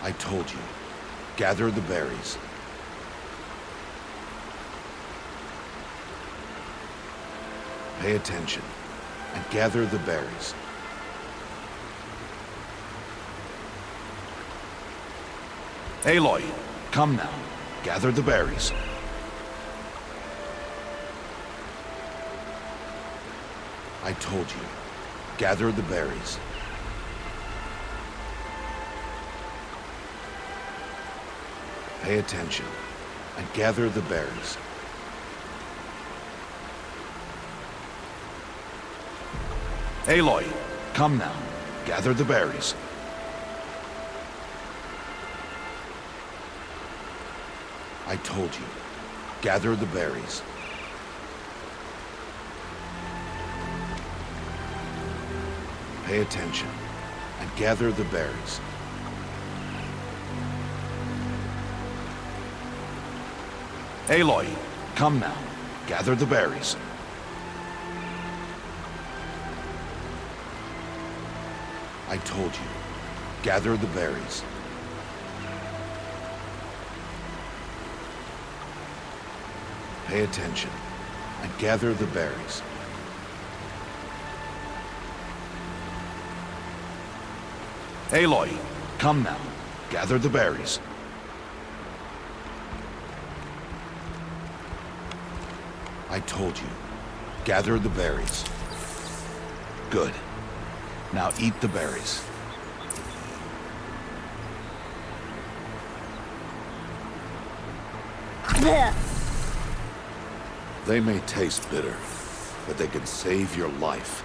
I told you. Gather the berries. Pay attention and gather the berries. Aloy, come now. Gather the berries. I told you. Gather the berries. Pay attention and gather the berries. Aloy, come now. Gather the berries. I told you. Gather the berries. Pay attention and gather the berries. Aloy, come now. Gather the berries. I told you. Gather the berries. Pay attention and gather the berries. Aloy, come now. Gather the berries. I told you. Gather the berries. Good. Now eat the berries. They may taste bitter, but they can save your life.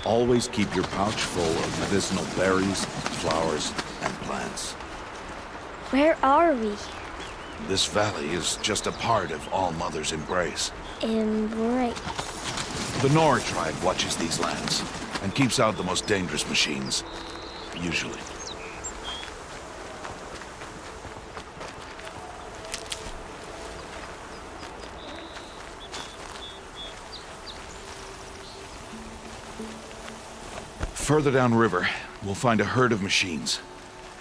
Always keep your pouch full of medicinal berries, flowers, and plants. Where are we? This valley is just a part of All Mother's embrace. Embrace. The Nor tribe watches these lands and keeps out the most dangerous machines. Usually. Further downriver, we'll find a herd of machines,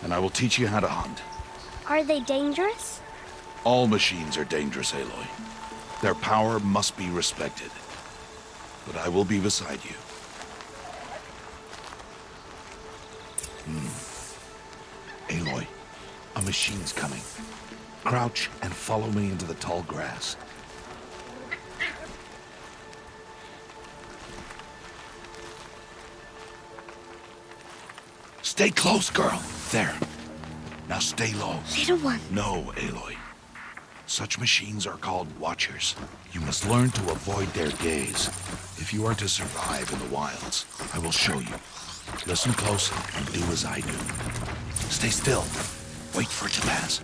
and I will teach you how to hunt. Are they dangerous? All machines are dangerous, Aloy. Their power must be respected. But I will be beside you. Aloy, a machine's coming. Crouch and follow me into the tall grass. Stay close, girl. There. Now stay low. Little one. No, Aloy. Such machines are called Watchers. You must learn to avoid their gaze. If you are to survive in the wilds, I will show you. Listen close and do as I do. Stay still. Wait for it to pass.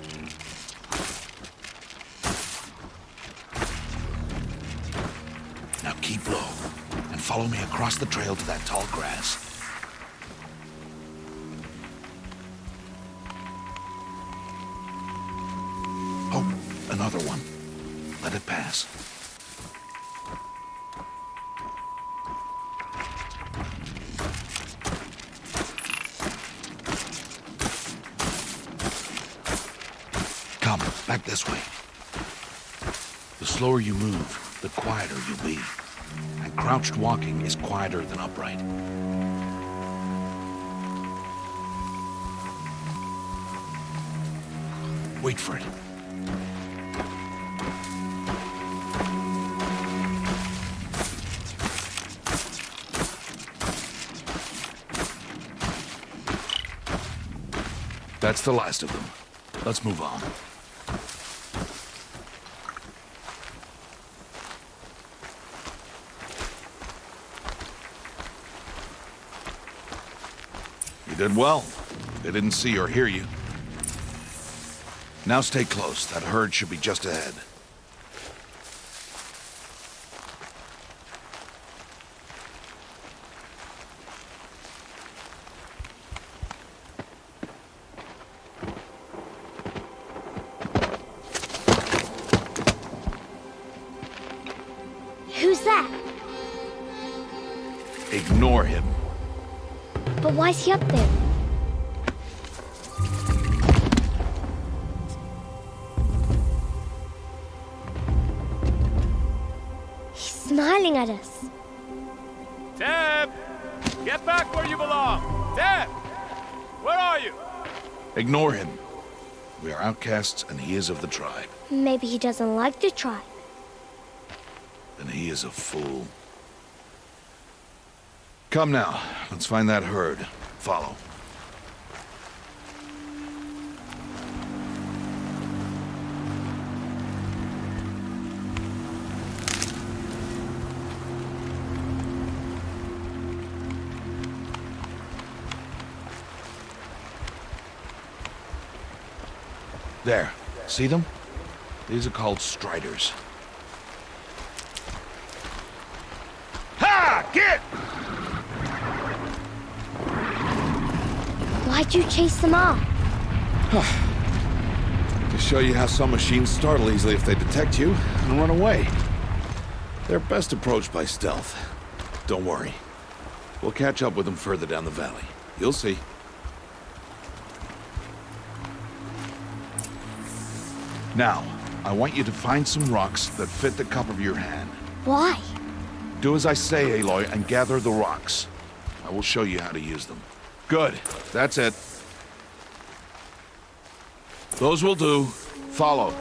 Now keep low and follow me across the trail to that tall grass. Oh, another one. Let it pass. Come, back this way. The slower you move, the quieter you'll be. And crouched walking is quieter than upright. Wait for it. That's the last of them. Let's move on. You did well. They didn't see or hear you. Now stay close. That herd should be just ahead. Who's that? Ignore him. But why's he up there? smiling at us. Teb! Get back where you belong! Teb! Where are you? Ignore him. We are outcasts, and he is of the tribe. Maybe he doesn't like the tribe. Then he is a fool. Come now, let's find that herd. Follow. There. See them? These are called striders. Ha! Get! Why'd you chase them off? To show you how some machines startle easily if they detect you and run away. They're best approached by stealth. Don't worry. We'll catch up with them further down the valley. You'll see. Now, I want you to find some rocks that fit the cup of your hand. Why? Do as I say, Aloy, and gather the rocks. I will show you how to use them. Good. That's it. Those will do. Follow.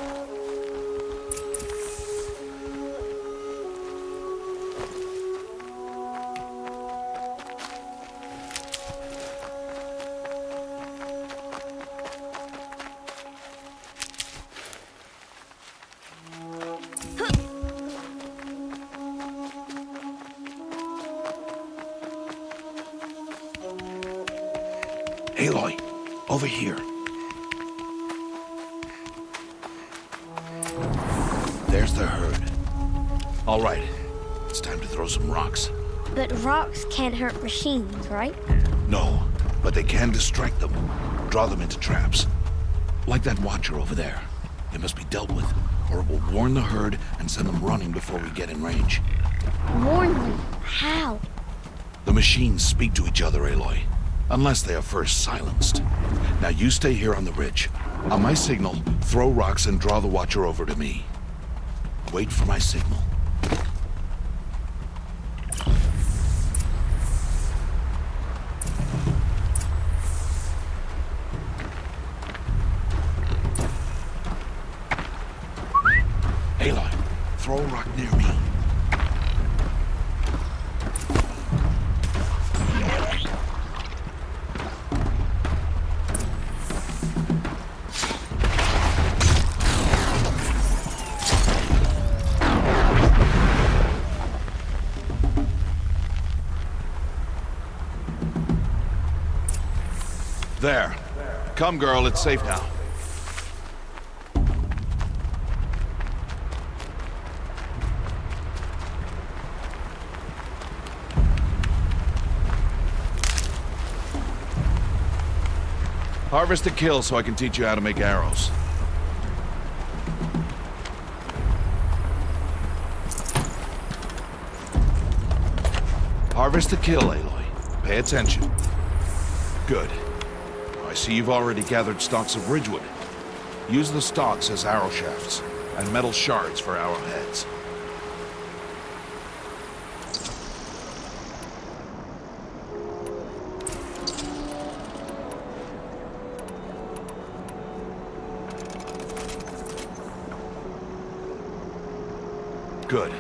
Aloy, over here. There's the herd. All right, it's time to throw some rocks. But rocks can't hurt machines, right? No, but they can distract them, draw them into traps. Like that watcher over there. It must be dealt with, or it will warn the herd and send them running before we get in range. Warn them? How? The machines speak to each other, Aloy. Unless they are first silenced. Now you stay here on the ridge. On my signal, throw rocks and draw the watcher over to me. Wait for my signal. Aloy, throw a rock near me. There. Come, girl, it's safe now. Harvest to kill so I can teach you how to make arrows. Harvest to kill, Aloy. Pay attention. Good. I see you've already gathered stalks of ridgewood. Use the stalks as arrow shafts, and metal shards for arrowheads. Good.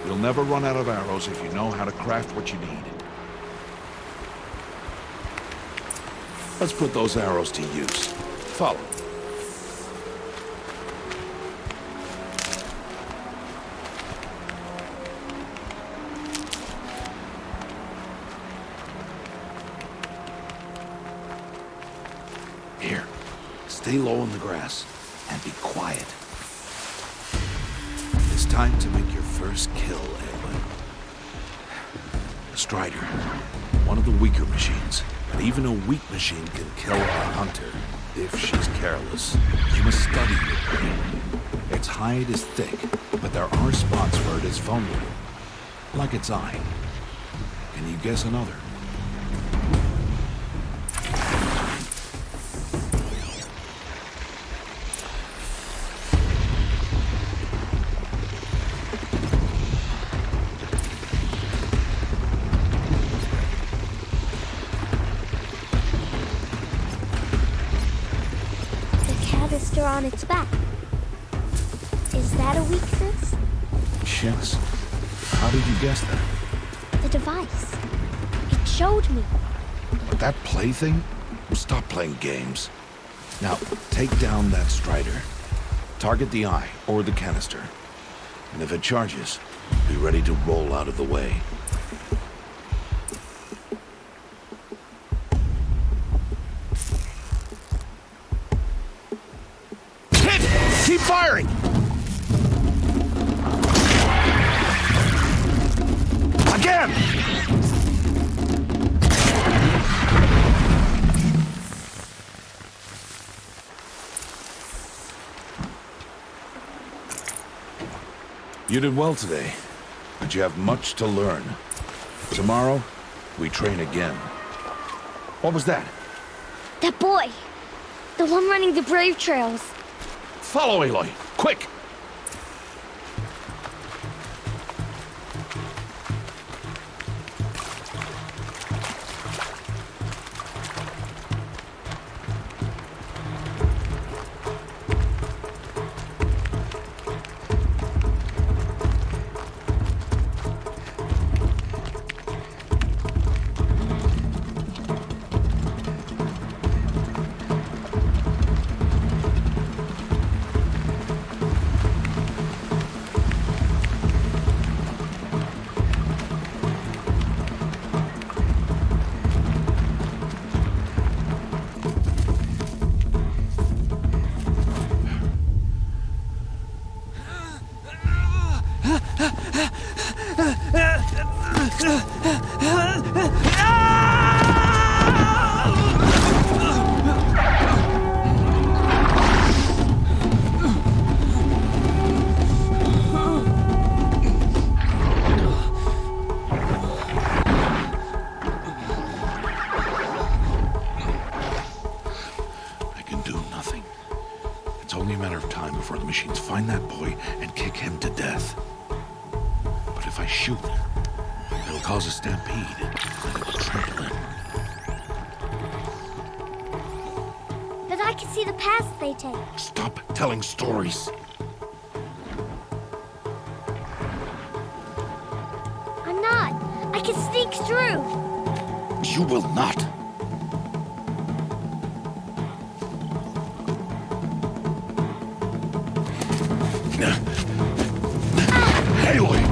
You'll never run out of arrows if you know how to craft what you need. Let's put those arrows to use. Follow. Here, stay low in the grass and be quiet. It's time to make your first kill, Aloy. A strider, one of the weaker machines. But even a weak machine can kill a hunter if she's careless. You must study your prey. Its hide is thick, but there are spots where it is vulnerable. Like its eye. Can you guess another? on its back. Is that a weakness? Yes. How did you guess that? The device. It showed me. That plaything? Stop playing games. Now, take down that Strider. Target the eye or the canister. And if it charges, be ready to roll out of the way. Hit! Keep firing! Again! You did well today, but you have much to learn. Tomorrow, we train again. What was that? That boy. The one running the brave trails. Follow Aloy, quick! Before the machines find that boy and kick him to death. But if I shoot, it'll cause a stampede, and it will trample him. But I can see the paths they take. Stop telling stories. I'm not. I can sneak through. You will not. Aloy!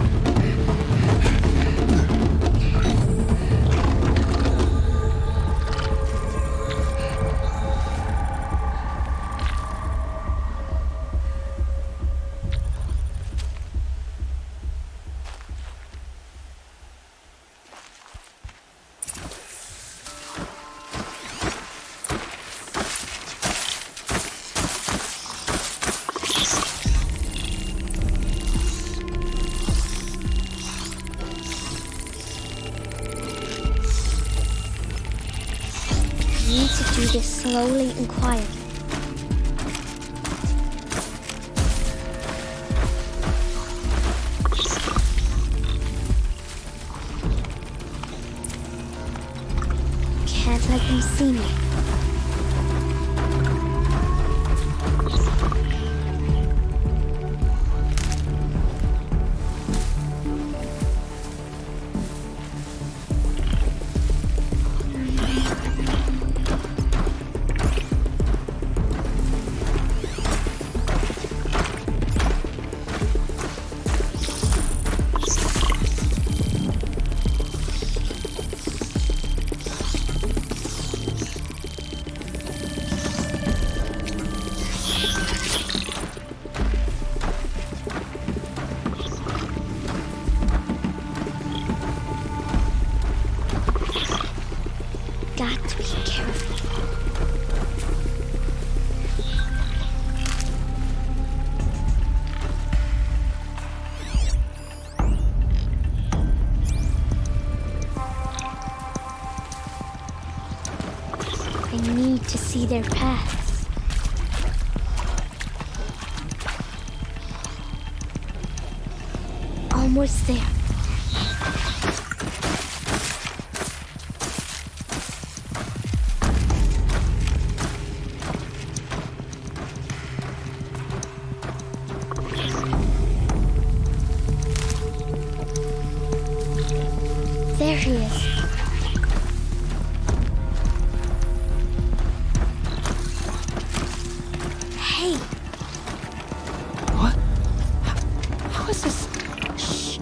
Need to do this slowly and quietly. Can't let them see me. Got to be careful. I need to see their paths. Almost there. There he is. Hey. What? How is this? Shh.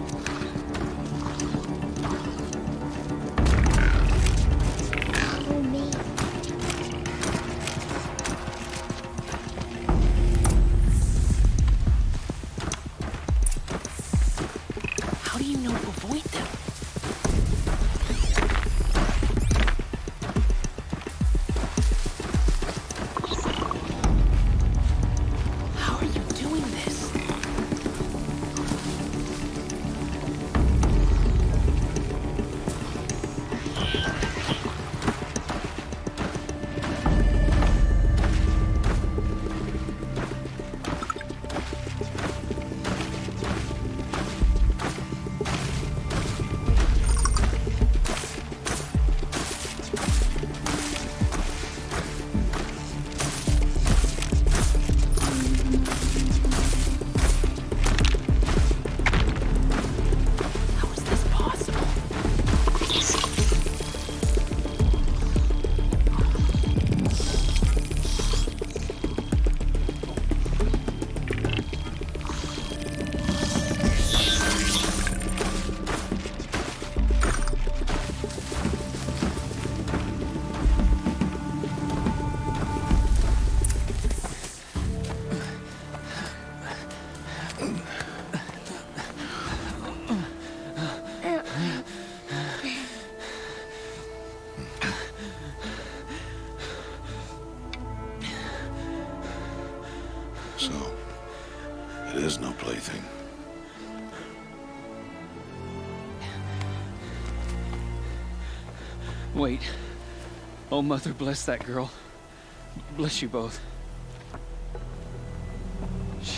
Follow me. How do you know to avoid them? How are you doing this? How is this possible? So, it is no plaything. Wait. Oh, Mother, bless that girl. Bless you both.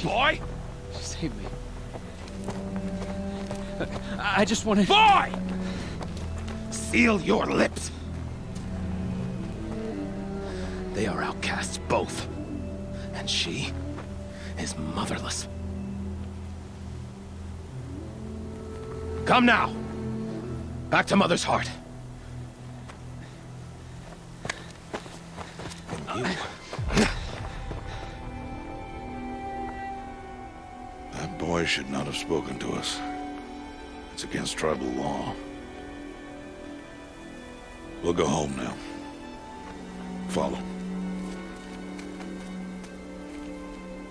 Boy! She saved me. I just wanted... Boy! Seal your lips. They are outcasts, both. And she is motherless. Come now. Back to Mother's heart. And you. That boy should not have spoken to us. It's against tribal law. We'll go home now. Follow.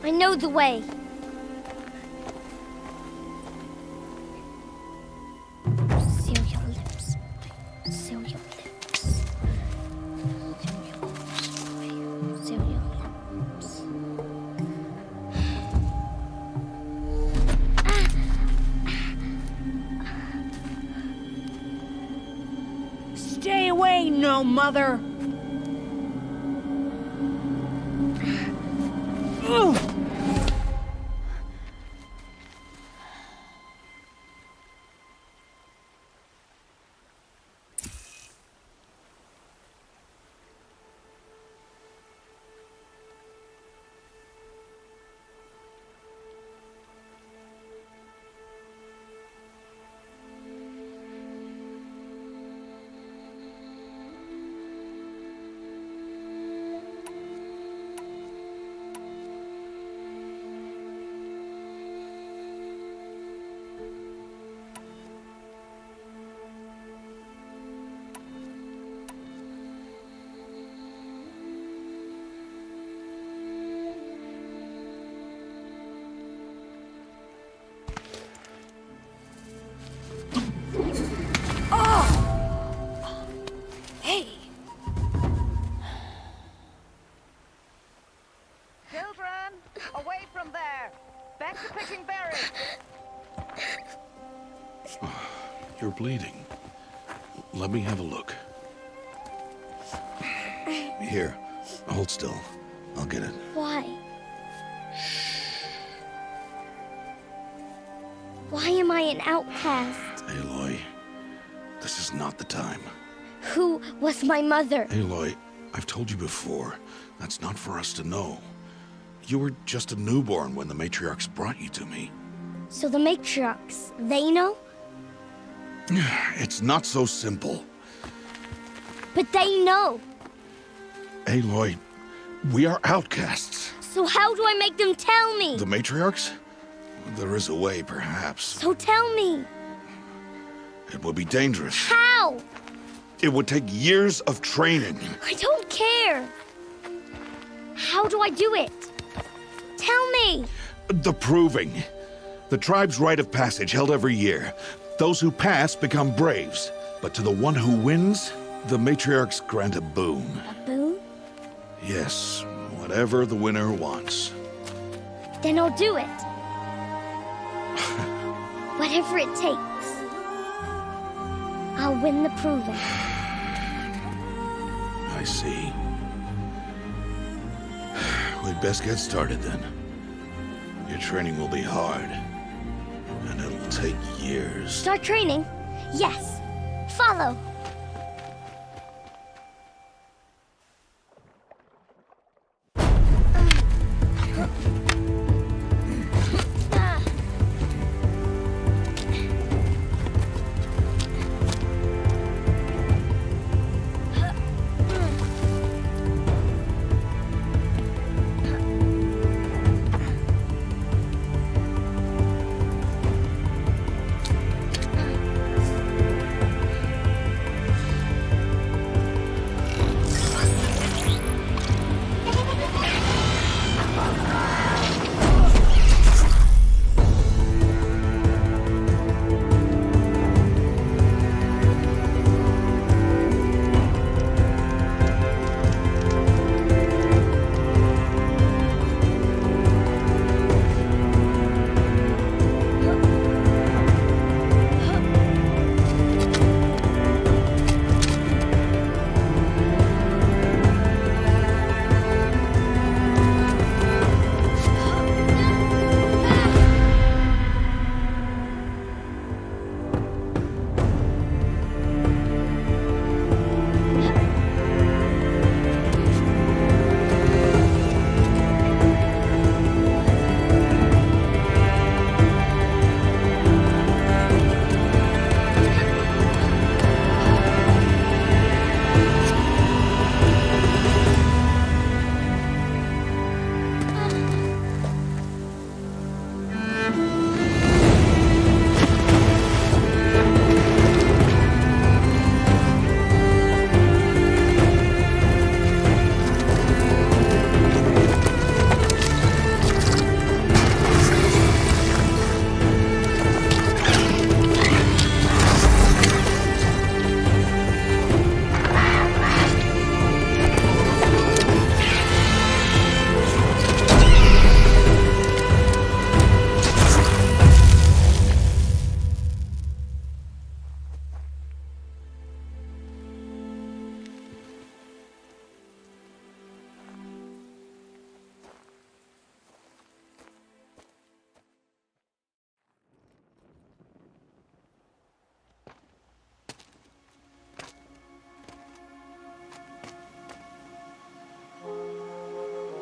I know the way. Seal your lips. Seal your lips. Seal your lips. Seal your lips. Stay away, no mother! Ugh. Hey! Children, away from there. Back to picking berries. You're bleeding. Let me have a look. Here, hold still. I'll get it. Why? Why am I an outcast? Aloy, this is not the time. Who was my mother? Aloy, I've told you before, that's not for us to know. You were just a newborn when the matriarchs brought you to me. So the matriarchs, they know? It's not so simple. But they know. Aloy, we are outcasts. So how do I make them tell me? The matriarchs? There is a way, perhaps. So tell me. It would be dangerous. How? It would take years of training. I don't care. How do I do it? Tell me. The proving. The tribe's rite of passage held every year. Those who pass become braves. But to the one who wins, the matriarchs grant a boon. A boon? Yes, whatever the winner wants. Then I'll do it. Whatever it takes. I'll win the proving. I see. We'd best get started then. Your training will be hard, and it'll take years. Start training? Yes. Follow.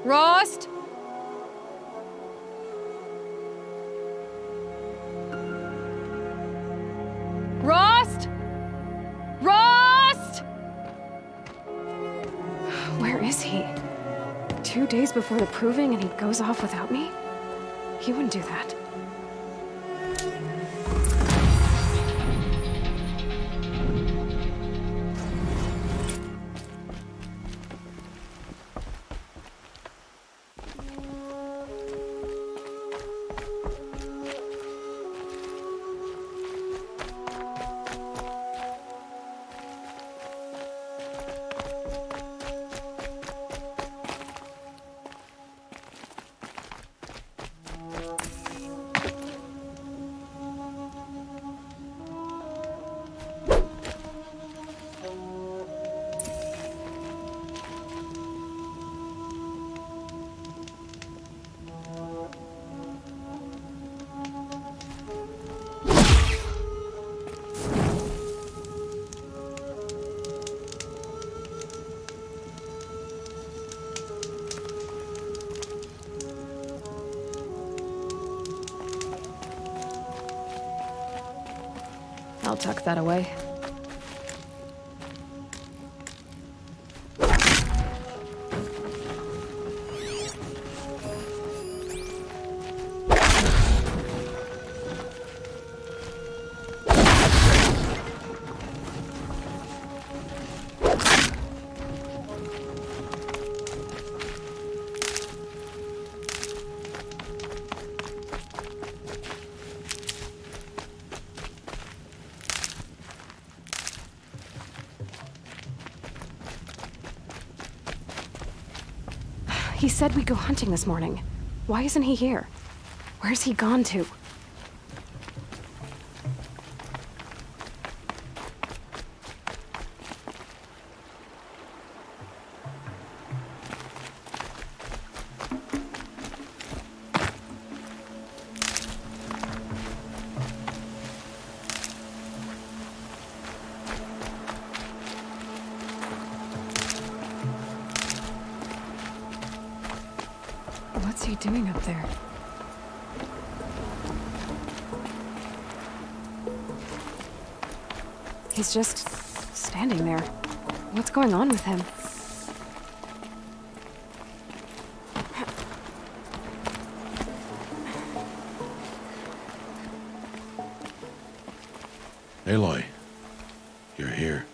Rost? Rost? Rost? Where is he? 2 days before the proving and he goes off without me? He wouldn't do that. I'll tuck that away. He said we'd go hunting this morning. Why isn't he here? Where's he gone to? What's he doing up there? He's just standing there. What's going on with him? Aloy, you're here.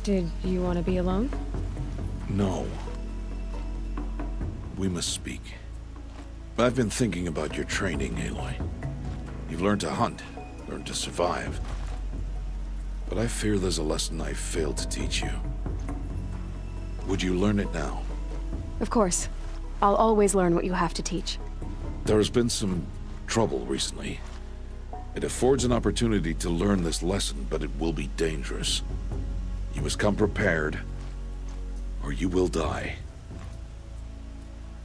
Did you want to be alone? No. We must speak. I've been thinking about your training, Aloy. You've learned to hunt, learned to survive. But I fear there's a lesson I failed to teach you. Would you learn it now? Of course. I'll always learn what you have to teach. There has been some trouble recently. It affords an opportunity to learn this lesson, but it will be dangerous. You must come prepared, or you will die.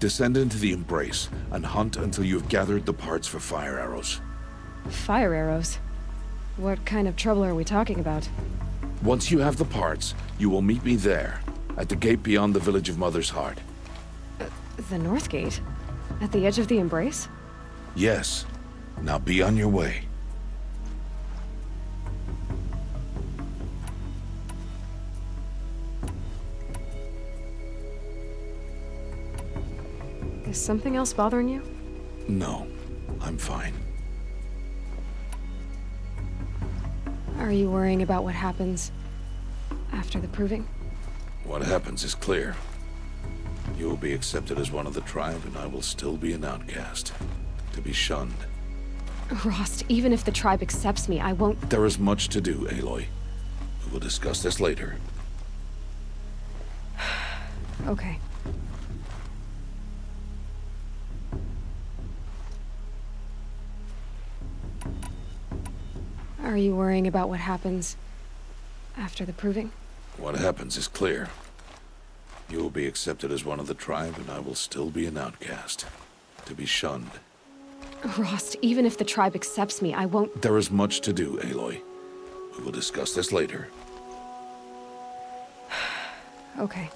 Descend into the Embrace, and hunt until you have gathered the parts for fire arrows. Fire arrows? What kind of trouble are we talking about? Once you have the parts, you will meet me there, at the gate beyond the village of Mother's Heart. The North Gate? At the edge of the Embrace? Yes. Now be on your way. Is something else bothering you? No, I'm fine. Are you worrying about what happens after the proving? What happens is clear. You will be accepted as one of the tribe, and I will still be an outcast. To be shunned. Rost, even if the tribe accepts me, I won't... There is much to do, Aloy. We will discuss this later. Okay. Are you worrying about what happens after the proving? What happens is clear. You will be accepted as one of the tribe, and I will still be an outcast. To be shunned. Rost, even if the tribe accepts me, I won't... There is much to do, Aloy. We will discuss this later. Okay.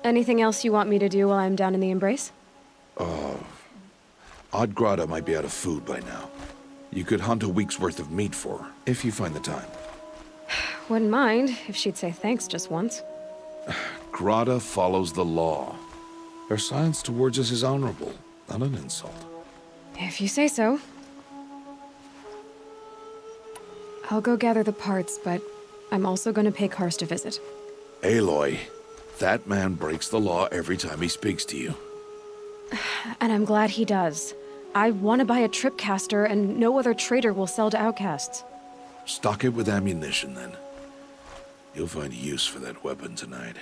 Anything else you want me to do while I'm down in the Embrace? Oddgrada might be out of food by now. You could hunt a week's worth of meat for her, if you find the time. Wouldn't mind if she'd say thanks just once. Grada follows the law. Her silence towards us is honorable, not an insult. If you say so. I'll go gather the parts, but I'm also gonna pay Karst a visit. Aloy, that man breaks the law every time he speaks to you. And I'm glad he does. I want to buy a tripcaster, and no other trader will sell to outcasts. Stock it with ammunition, then. You'll find use for that weapon tonight.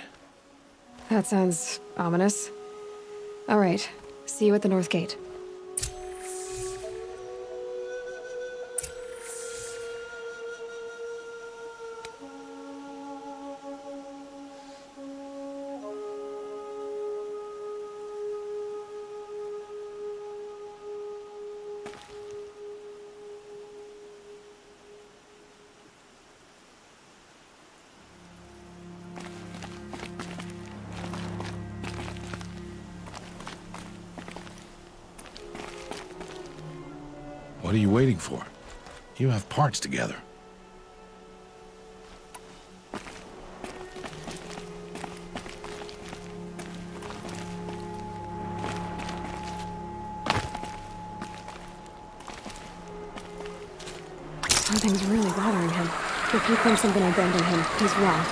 That sounds ominous. All right. See you at the North Gate. What are you waiting for? You have parts together. Something's really bothering him. If he thinks I'm gonna abandon him, he's wrong.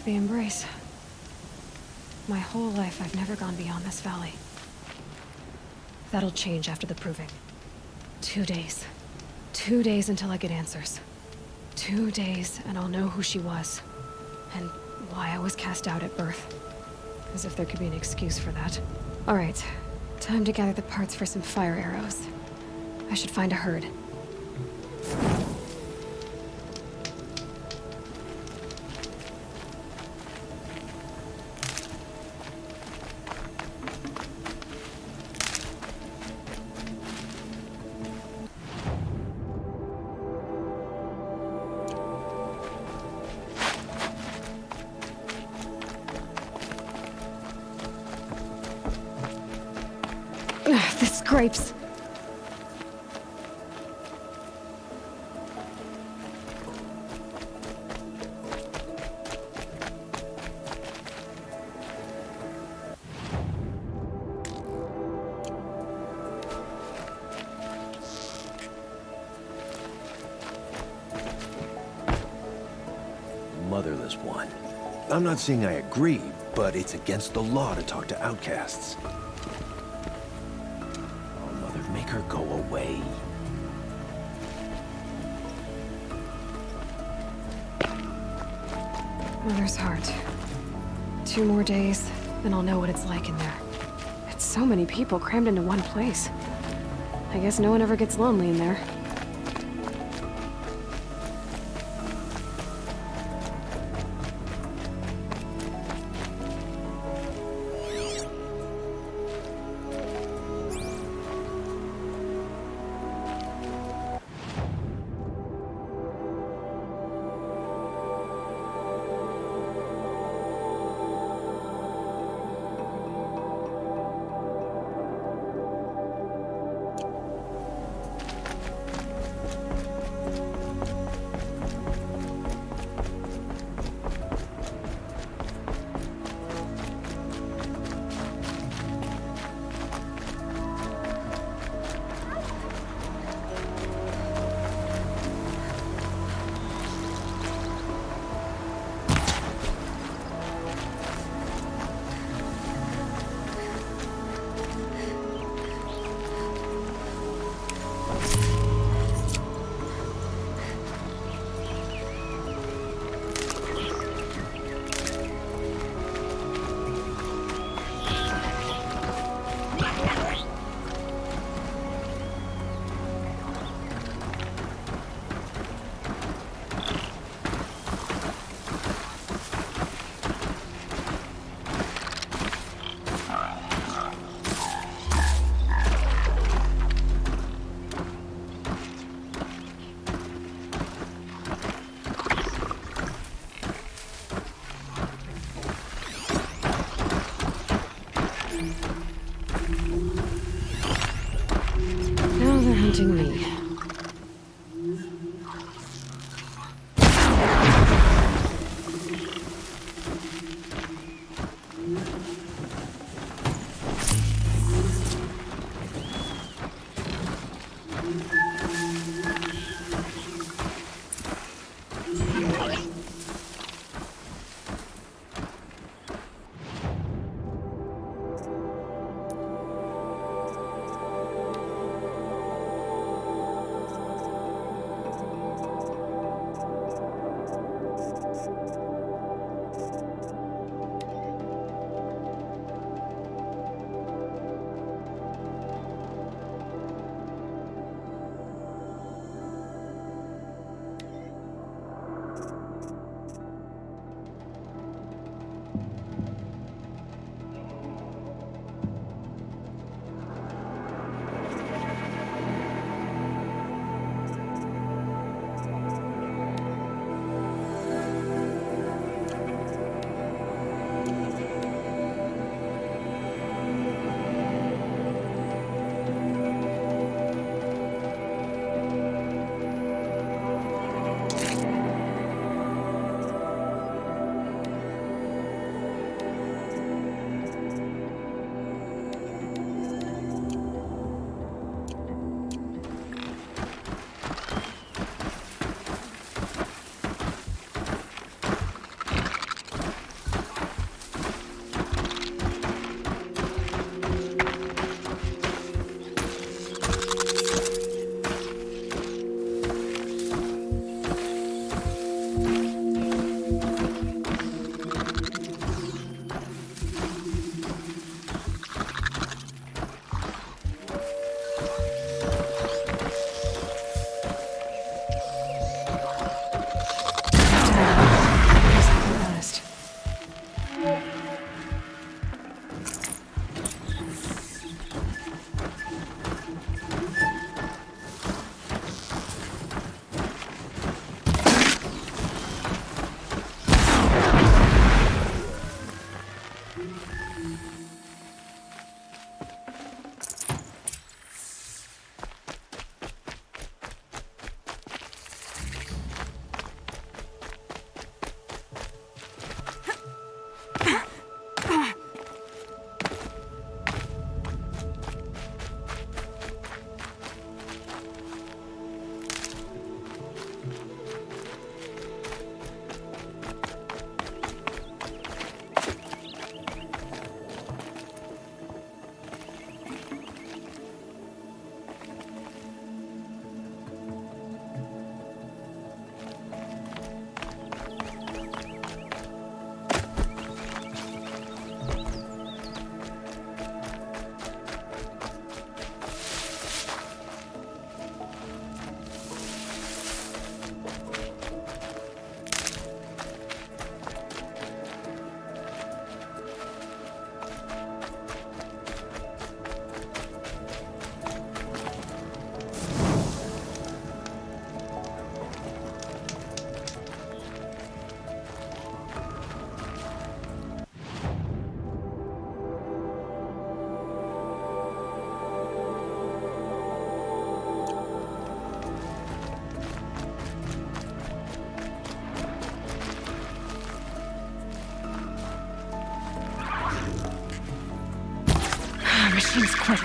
The embrace. My whole life, I've never gone beyond this valley. That'll change after the proving. 2 days. 2 days until I get answers. 2 days, and I'll know who she was. And why I was cast out at birth. As if there could be an excuse for that. Alright, time to gather the parts for some fire arrows. I should find a herd. Ugh, this scrapes. Motherless one. I'm not saying I agree, but it's against the law to talk to outcasts. Oh, Mother, make her go away. Mother's heart. 2 more days, then I'll know what it's like in there. It's so many people crammed into one place. I guess no one ever gets lonely in there. machines quick.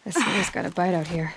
This city's got a bite out here.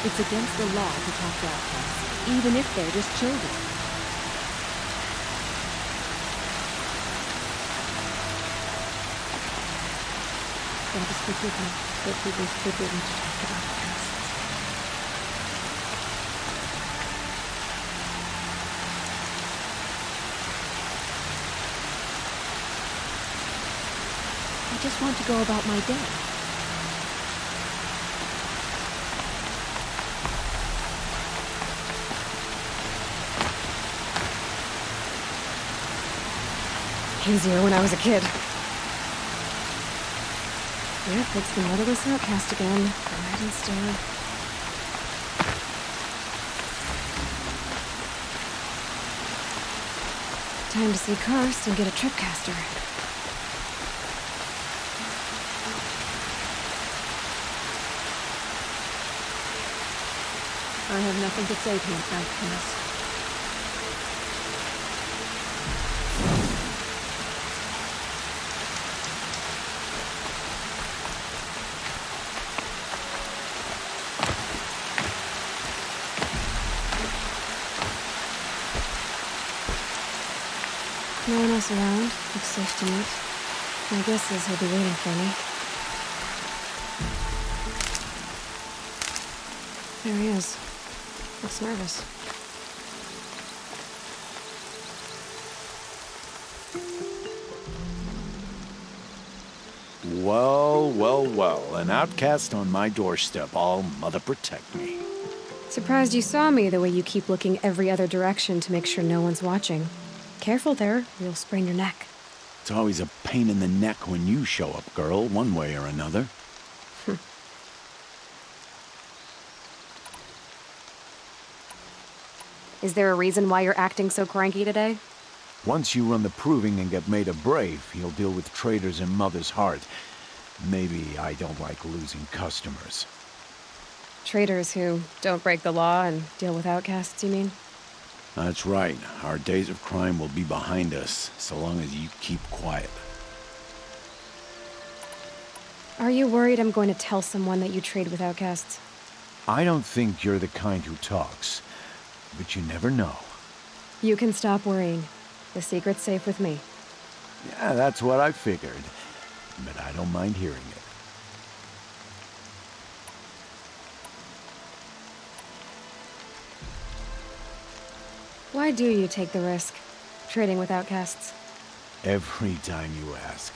It's against the law to talk to outcasts, even if they're just children. God is forgive me that it was forbidden to talk to outcasts. I just want to go about my day. Easier when I was a kid. Yep, it's the motherless outcast again. Right instead. Time to see Karst and get a tripcaster. I have nothing to say to you, outcast. No one else around. Looks safe to meet. My guess is he'll be waiting for me. There he is. Looks nervous. Well, well, well. An outcast on my doorstep. All mother protect me. Surprised you saw me the way you keep looking every other direction to make sure no one's watching. Careful there, or you'll sprain your neck. It's always a pain in the neck when you show up, girl, one way or another. Is there a reason why you're acting so cranky today? Once you run the proving and get made a brave, you'll deal with traitors in Mother's Heart. Maybe I don't like losing customers. Traitors who don't break the law and deal with outcasts, you mean? That's right. Our days of crime will be behind us, so long as you keep quiet. Are you worried I'm going to tell someone that you trade with outcasts? I don't think you're the kind who talks, but you never know. You can stop worrying. The secret's safe with me. Yeah, that's what I figured, but I don't mind hearing it. Why do you take the risk, trading with outcasts? Every time you ask.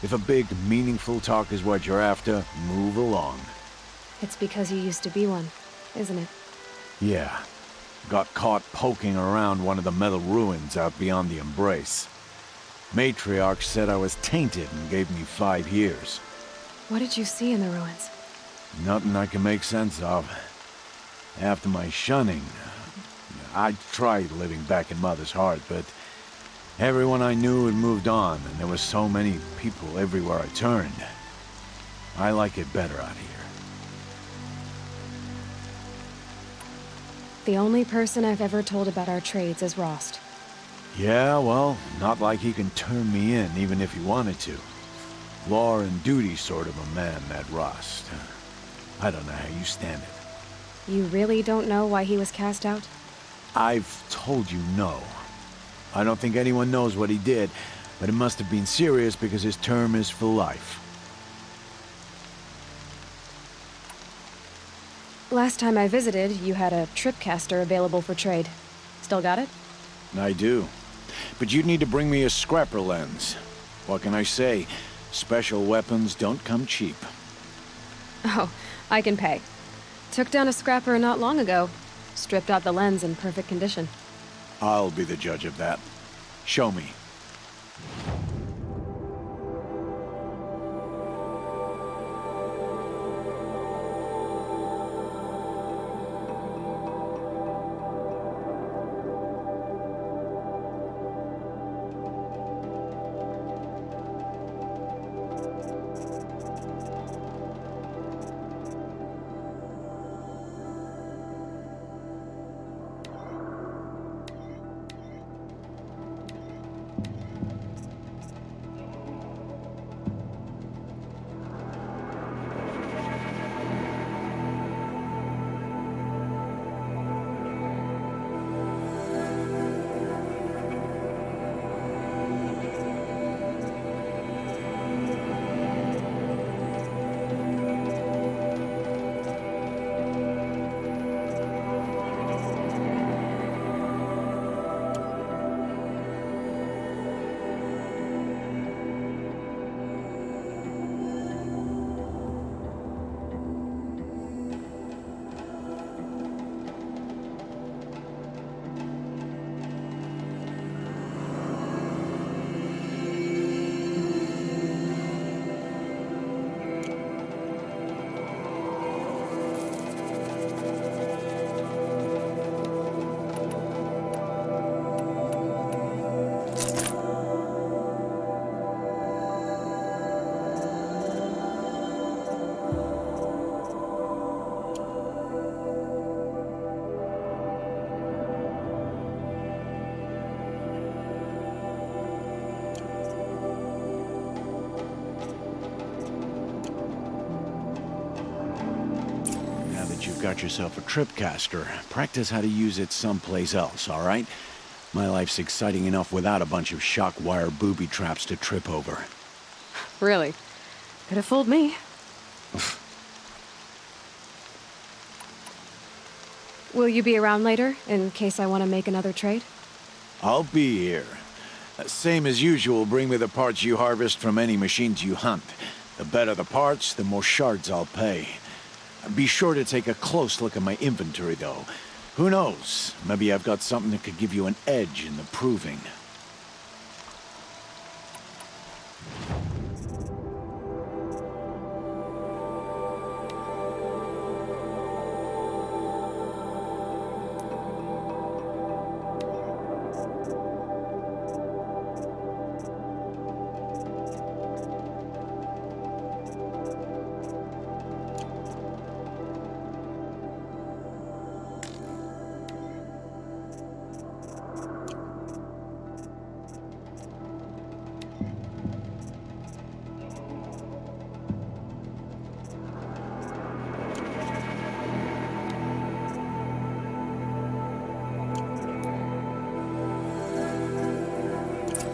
If a big, meaningful talk is what you're after, move along. It's because you used to be one, isn't it? Yeah. Got caught poking around one of the metal ruins out beyond the Embrace. Matriarch said I was tainted and gave me 5 years. What did you see in the ruins? Nothing I can make sense of. After my shunning, I tried living back in Mother's Heart, but everyone I knew had moved on, and there were so many people everywhere I turned. I like it better out here. The only person I've ever told about our trades is Rost. Yeah, well, not like he can turn me in, even if he wanted to. Law and duty sort of a man, that Rost. I don't know how you stand it. You really don't know why he was cast out? I've told you no. I don't think anyone knows what he did, but it must have been serious because his term is for life. Last time I visited, you had a tripcaster available for trade. Still got it? I do. But you'd need to bring me a scrapper lens. What can I say? Special weapons don't come cheap. Oh, I can pay. Took down a scrapper not long ago. Stripped out the lens in perfect condition. I'll be the judge of that. Show me. that you've got yourself a tripcaster, practice how to use it someplace else, all right? My life's exciting enough without a bunch of shock wire booby traps to trip over. Really? Could have fooled me. Will you be around later, in case I want to make another trade? I'll be here. Same as usual, bring me the parts you harvest from any machines you hunt. The better the parts, the more shards I'll pay. Be sure to take a close look at my inventory, though. Who knows? Maybe I've got something that could give you an edge in the proving.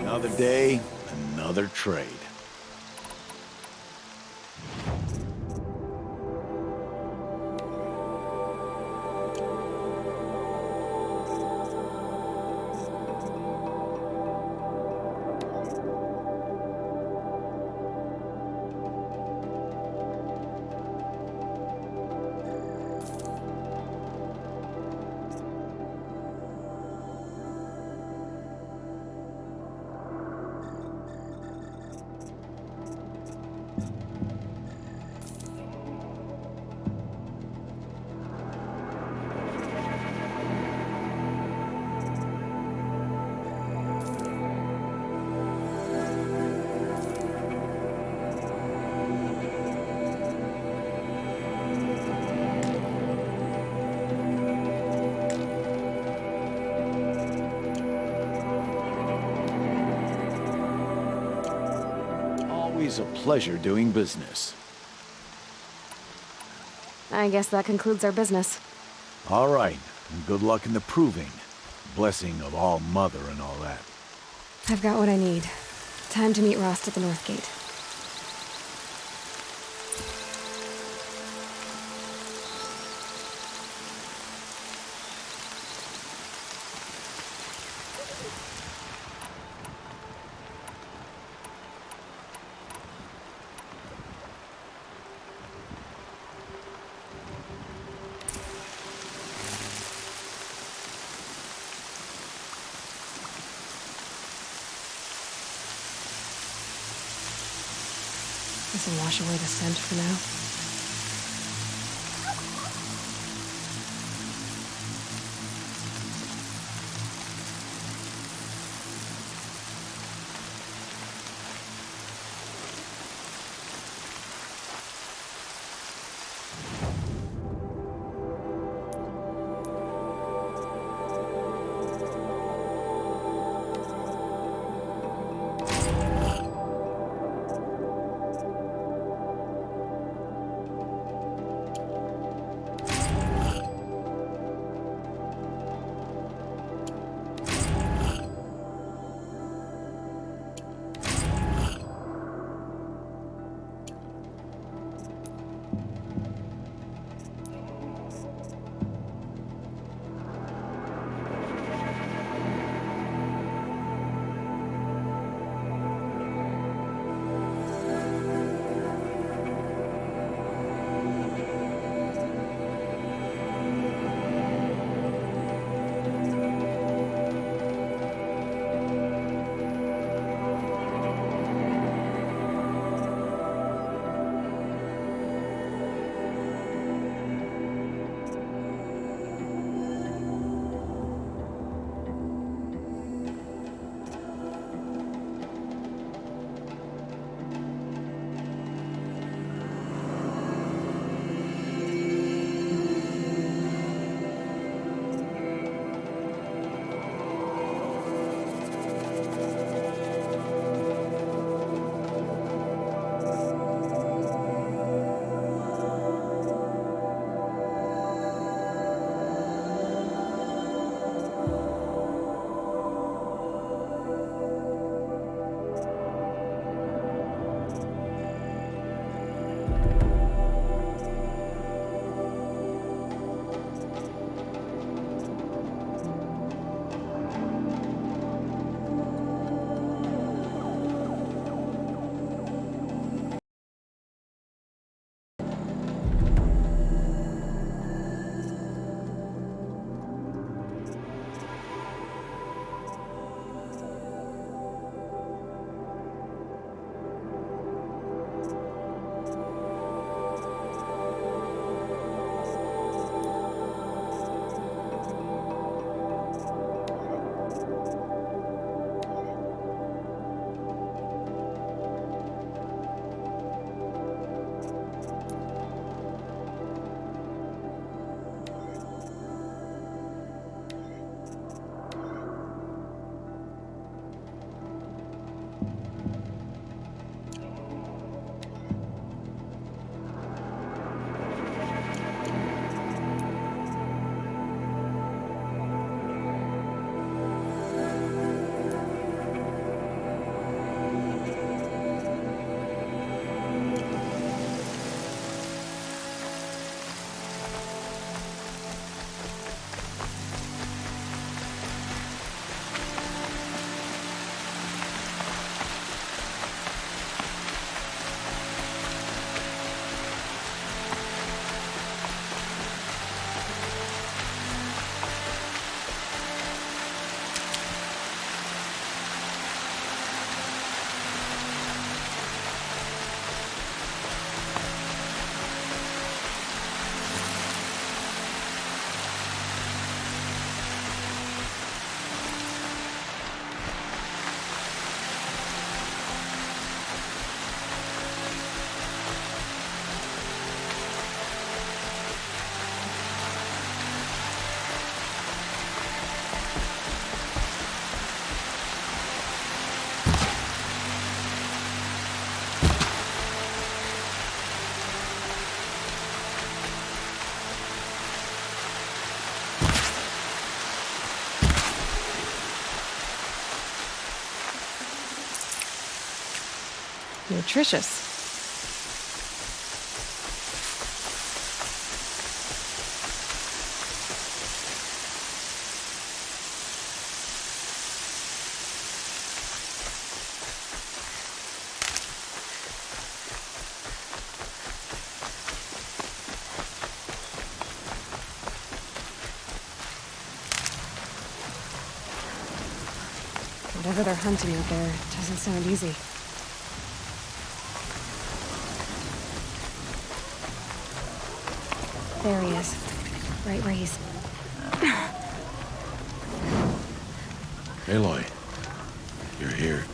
Another day, another trade. Always a pleasure doing business. I guess that concludes our business. All right, and good luck in the proving. Blessing of All Mother and all that. I've got what I need. Time to meet Rost at the North Gate. This will wash away the scent for now. nutritious. Whatever they're hunting out there doesn't sound easy. There he is. Right where he's... Aloy, you're here.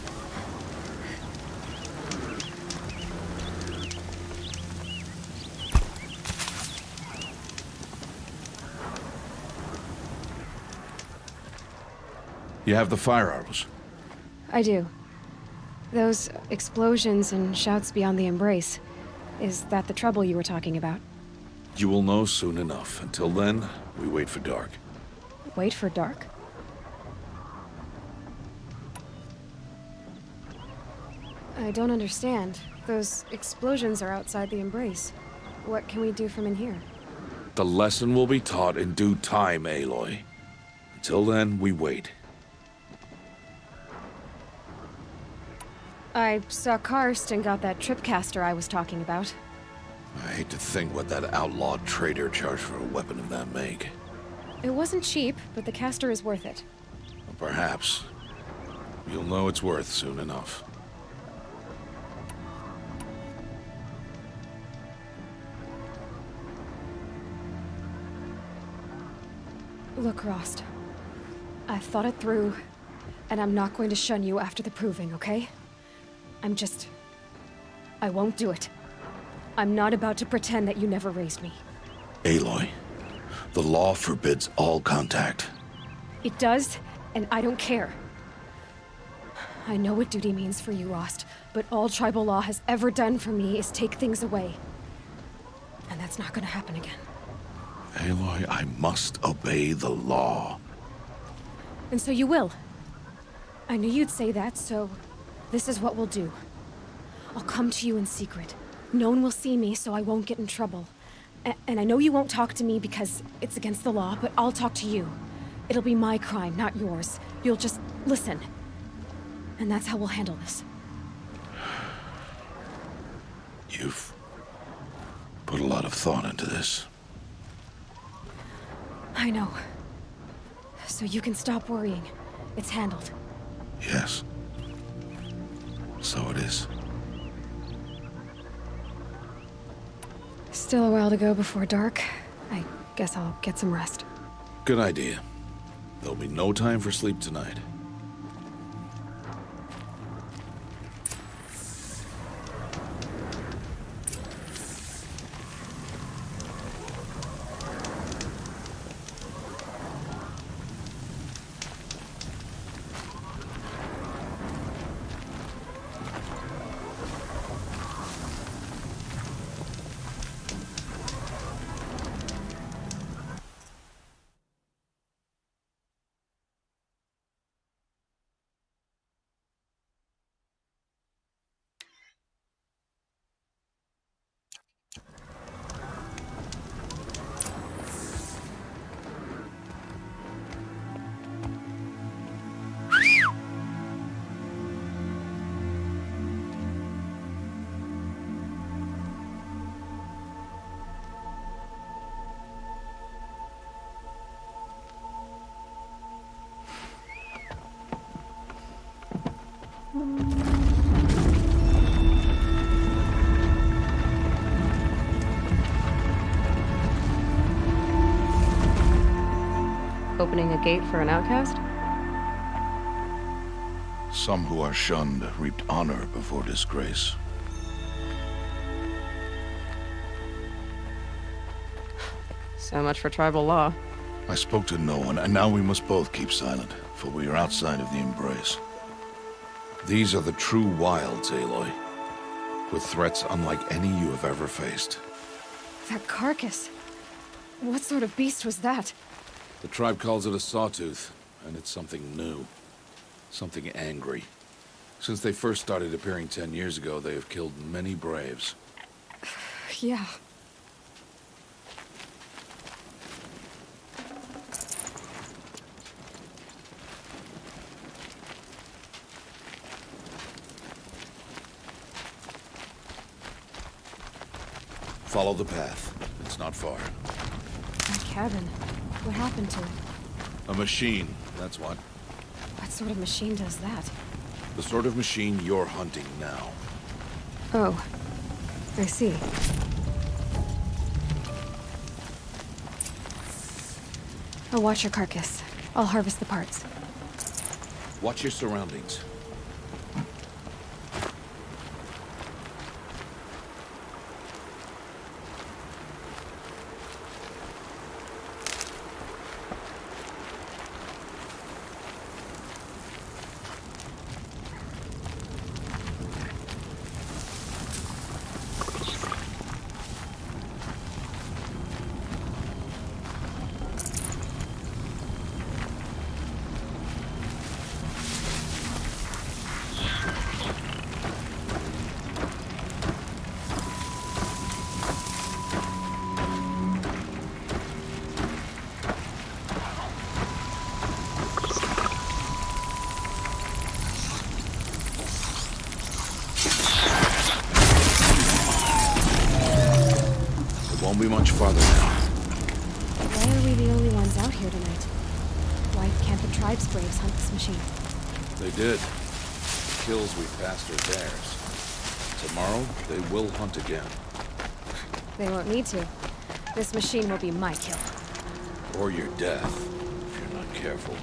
You have the fire arrows. I do. Those explosions and shouts beyond the embrace. Is that the trouble you were talking about? You will know soon enough. Until then, we wait for dark. Wait for dark? I don't understand. Those explosions are outside the embrace. What can we do from in here? The lesson will be taught in due time, Aloy. Until then, we wait. I saw Karst and got that tripcaster I was talking about. I hate to think what that outlawed trader charged for a weapon of that make. It wasn't cheap, but the caster is worth it. Perhaps. You'll know it's worth soon enough. Look, Rost. I've thought it through, and I'm not going to shun you after the proving, okay? I won't do it. I'm not about to pretend that you never raised me. Aloy, the law forbids all contact. It does, and I don't care. I know what duty means for you, Rost, but all tribal law has ever done for me is take things away. And that's not gonna happen again. Aloy, I must obey the law. And so you will. I knew you'd say that, so this is what we'll do. I'll come to you in secret. No one will see me, so I won't get in trouble. And I know you won't talk to me because it's against the law, but I'll talk to you. It'll be my crime, not yours. You'll just listen. And that's how we'll handle this. You've put a lot of thought into this. I know. So you can stop worrying. It's handled. Yes. So it is. Still a while to go before dark. I guess I'll get some rest. Good idea. There'll be no time for sleep tonight. Opening a gate for an outcast? Some who are shunned reaped honor before disgrace. So much for tribal law. I spoke to no one, and now we must both keep silent, for we are outside of the embrace. These are the true wilds, Aloy, with threats unlike any you have ever faced. That carcass. What sort of beast was that? The tribe calls it a sawtooth, and it's something new. Something angry. Since they first started appearing 10 years ago, they have killed many braves. Yeah. Follow the path. It's not far. That cabin. What happened to it? A machine, that's what. What sort of machine does that? The sort of machine you're hunting now. Oh. I see. I'll watch your carcass. I'll harvest the parts. Watch your surroundings. Won't be much farther now. Why are we the only ones out here tonight? Why can't the tribe's braves hunt this machine? They did. The kills we passed are theirs. Tomorrow, they will hunt again. They won't need to. This machine will be my kill. Or your death, if you're not careful.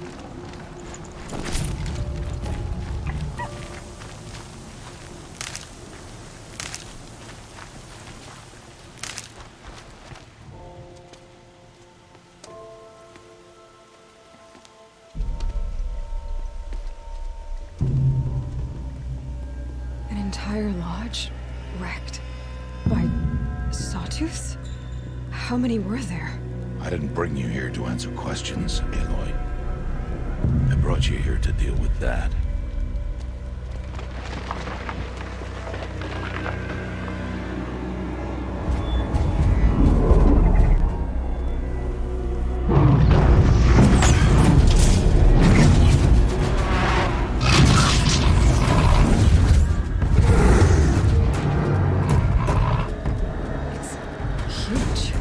An entire lodge wrecked by sawtooths? How many were there? I didn't bring you here to answer questions, Aloy. I brought you here to deal with that. Huge.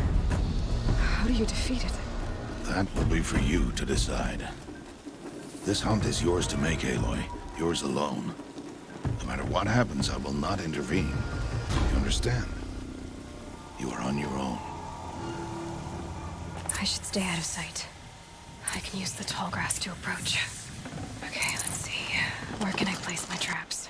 How do you defeat it? That will be for you to decide. This hunt is yours to make, Aloy. Yours alone. No matter what happens, I will not intervene. You understand? You are on your own. I should stay out of sight. I can use the tall grass to approach. Okay, let's see. Where can I place my traps?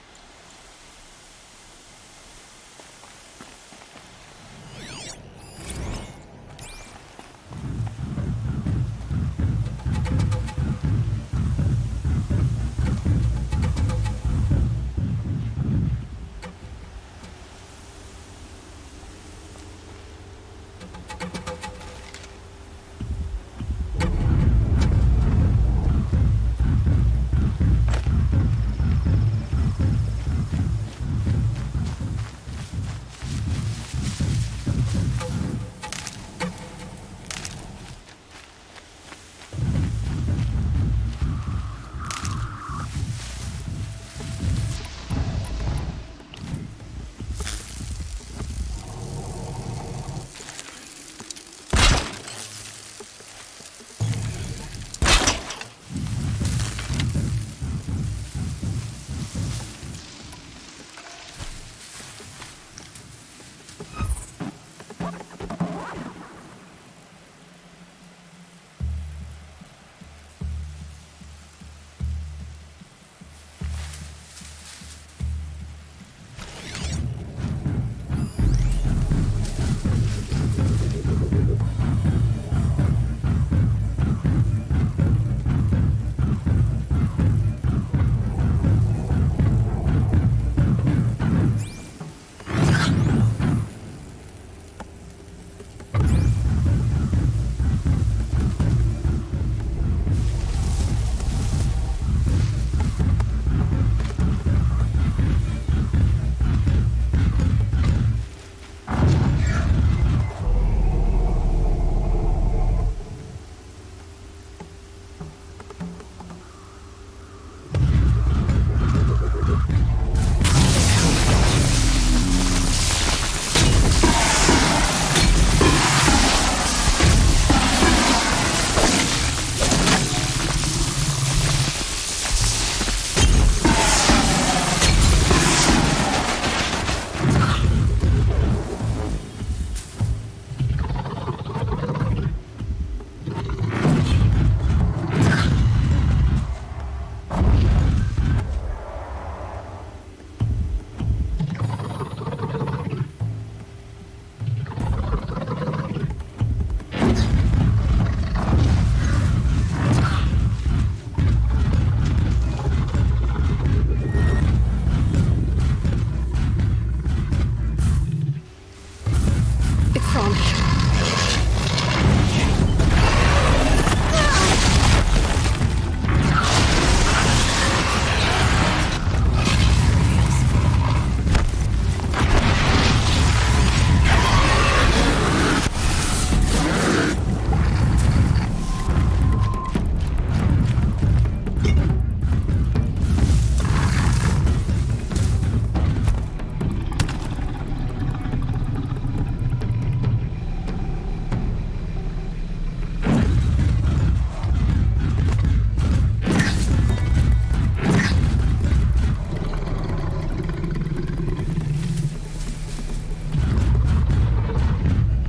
from?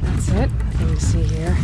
That's it. Nothing to see here.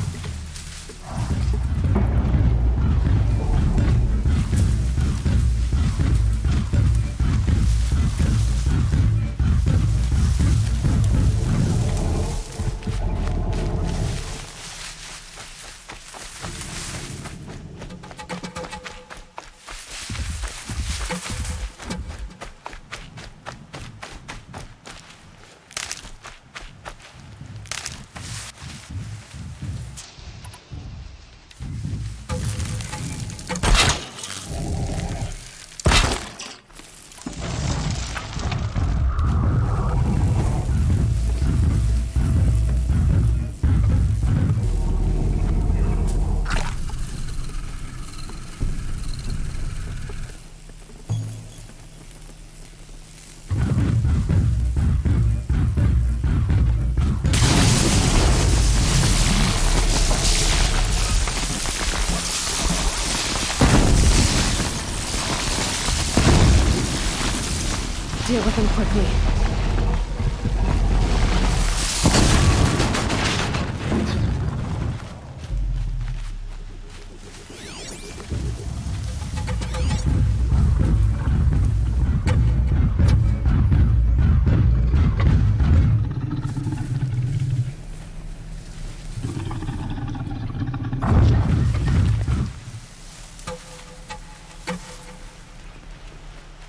Deal with him quickly.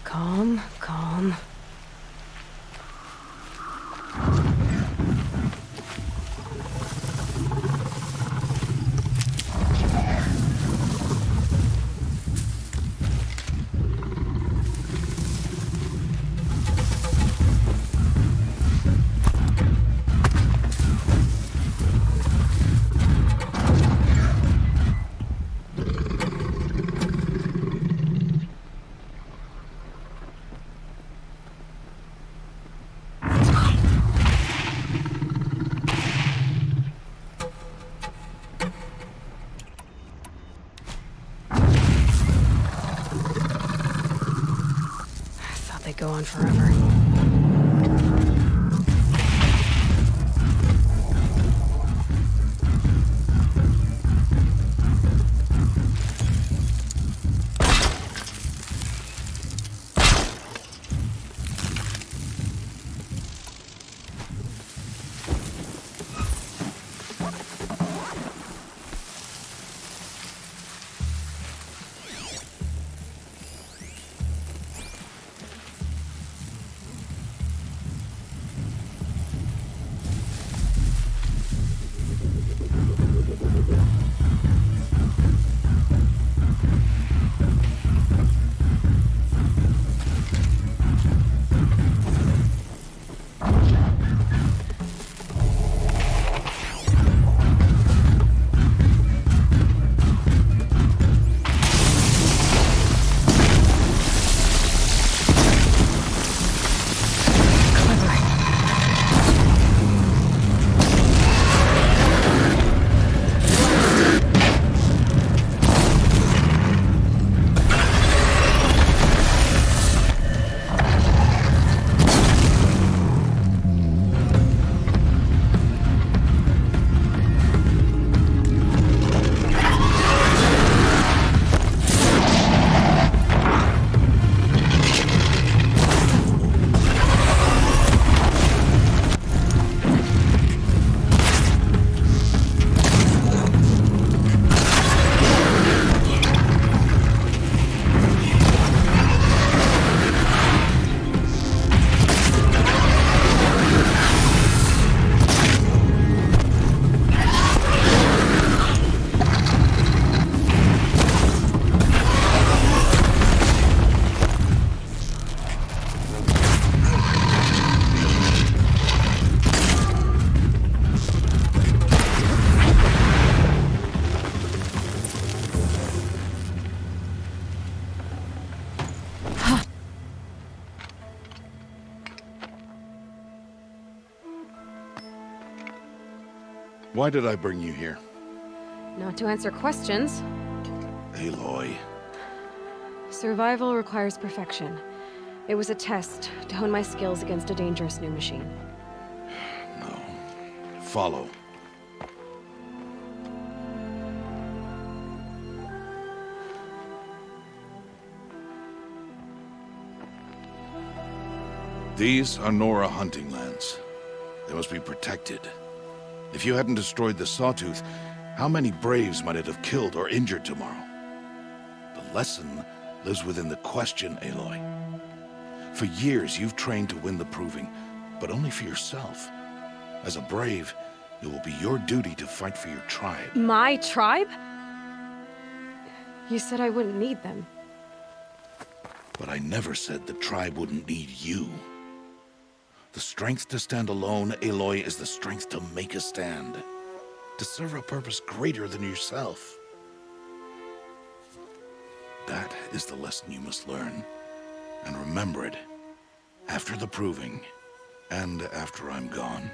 Calm, calm. They go on forever. Why did I bring you here? Not to answer questions. Aloy. Survival requires perfection. It was a test to hone my skills against a dangerous new machine. No. Follow. These are Nora hunting lands. They must be protected. If you hadn't destroyed the Sawtooth, how many Braves might it have killed or injured tomorrow? The lesson lives within the question, Aloy. For years, you've trained to win the Proving, but only for yourself. As a Brave, it will be your duty to fight for your tribe. My tribe? You said I wouldn't need them. But I never said the tribe wouldn't need you. The strength to stand alone, Aloy, is the strength to make a stand. To serve a purpose greater than yourself. That is the lesson you must learn. And remember it. After the Proving. And after I'm gone.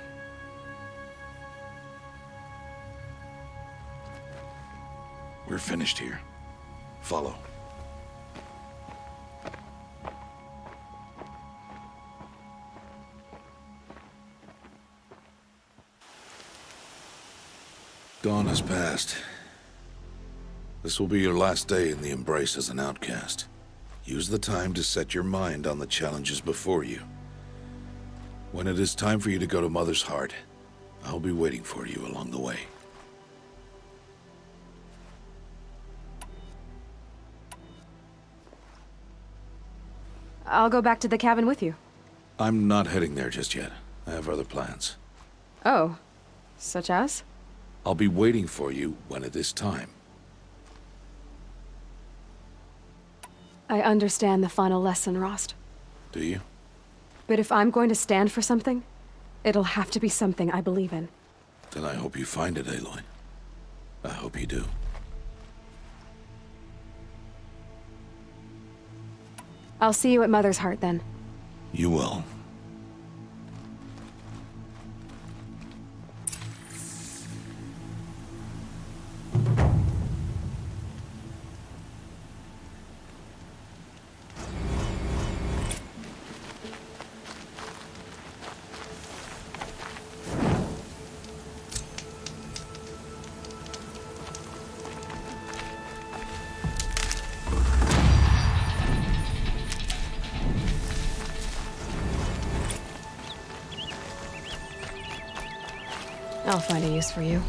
We're finished here. Follow. Dawn has passed. This will be your last day in the Embrace as an outcast. Use the time to set your mind on the challenges before you. When it is time for you to go to Mother's Heart, I'll be waiting for you along the way. I'll go back to the cabin with you. I'm not heading there just yet. I have other plans. Oh. Such as? I'll be waiting for you when it is time. I understand the final lesson, Rost. Do you? But if I'm going to stand for something, it'll have to be something I believe in. Then I hope you find it, Aloy. I hope you do. I'll see you at Mother's Heart, then. You will. I'll find a use for you.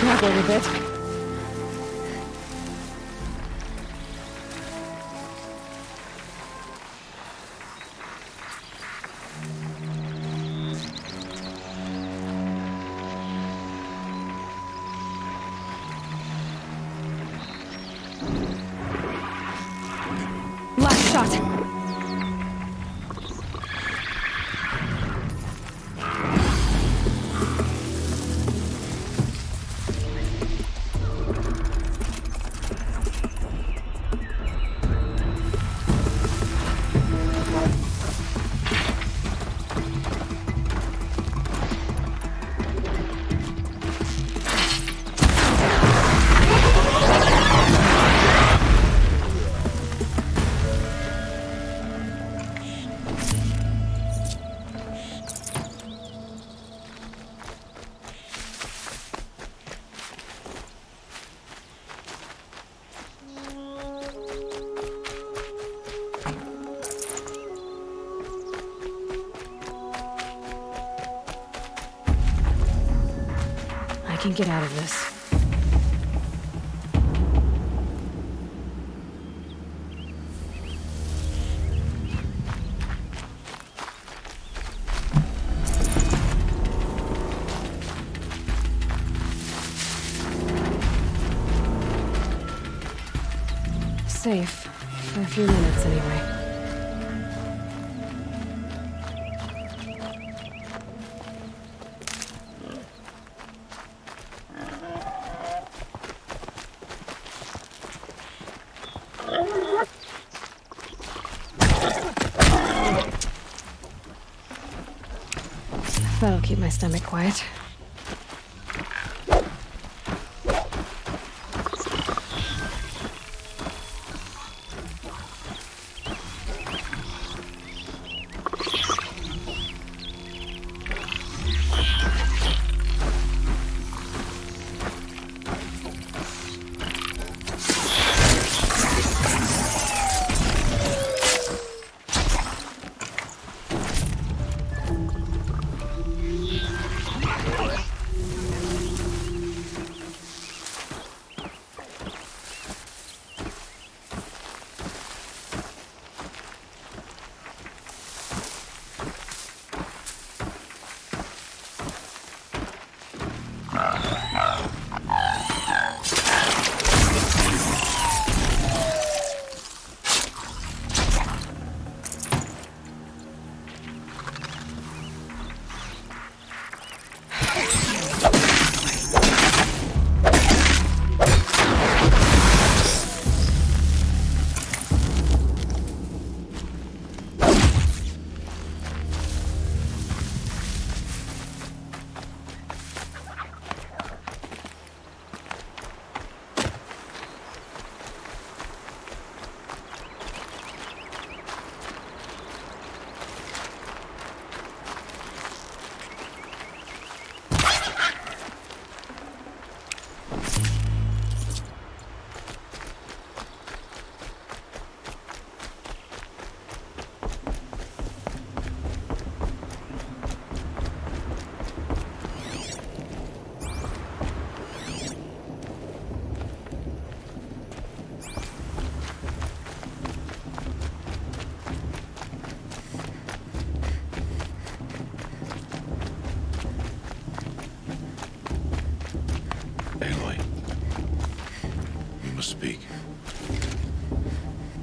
struggling a bit. Last shot. I can get out of this. Safe. For a few minutes, anyway. That'll keep my stomach quiet. Speak.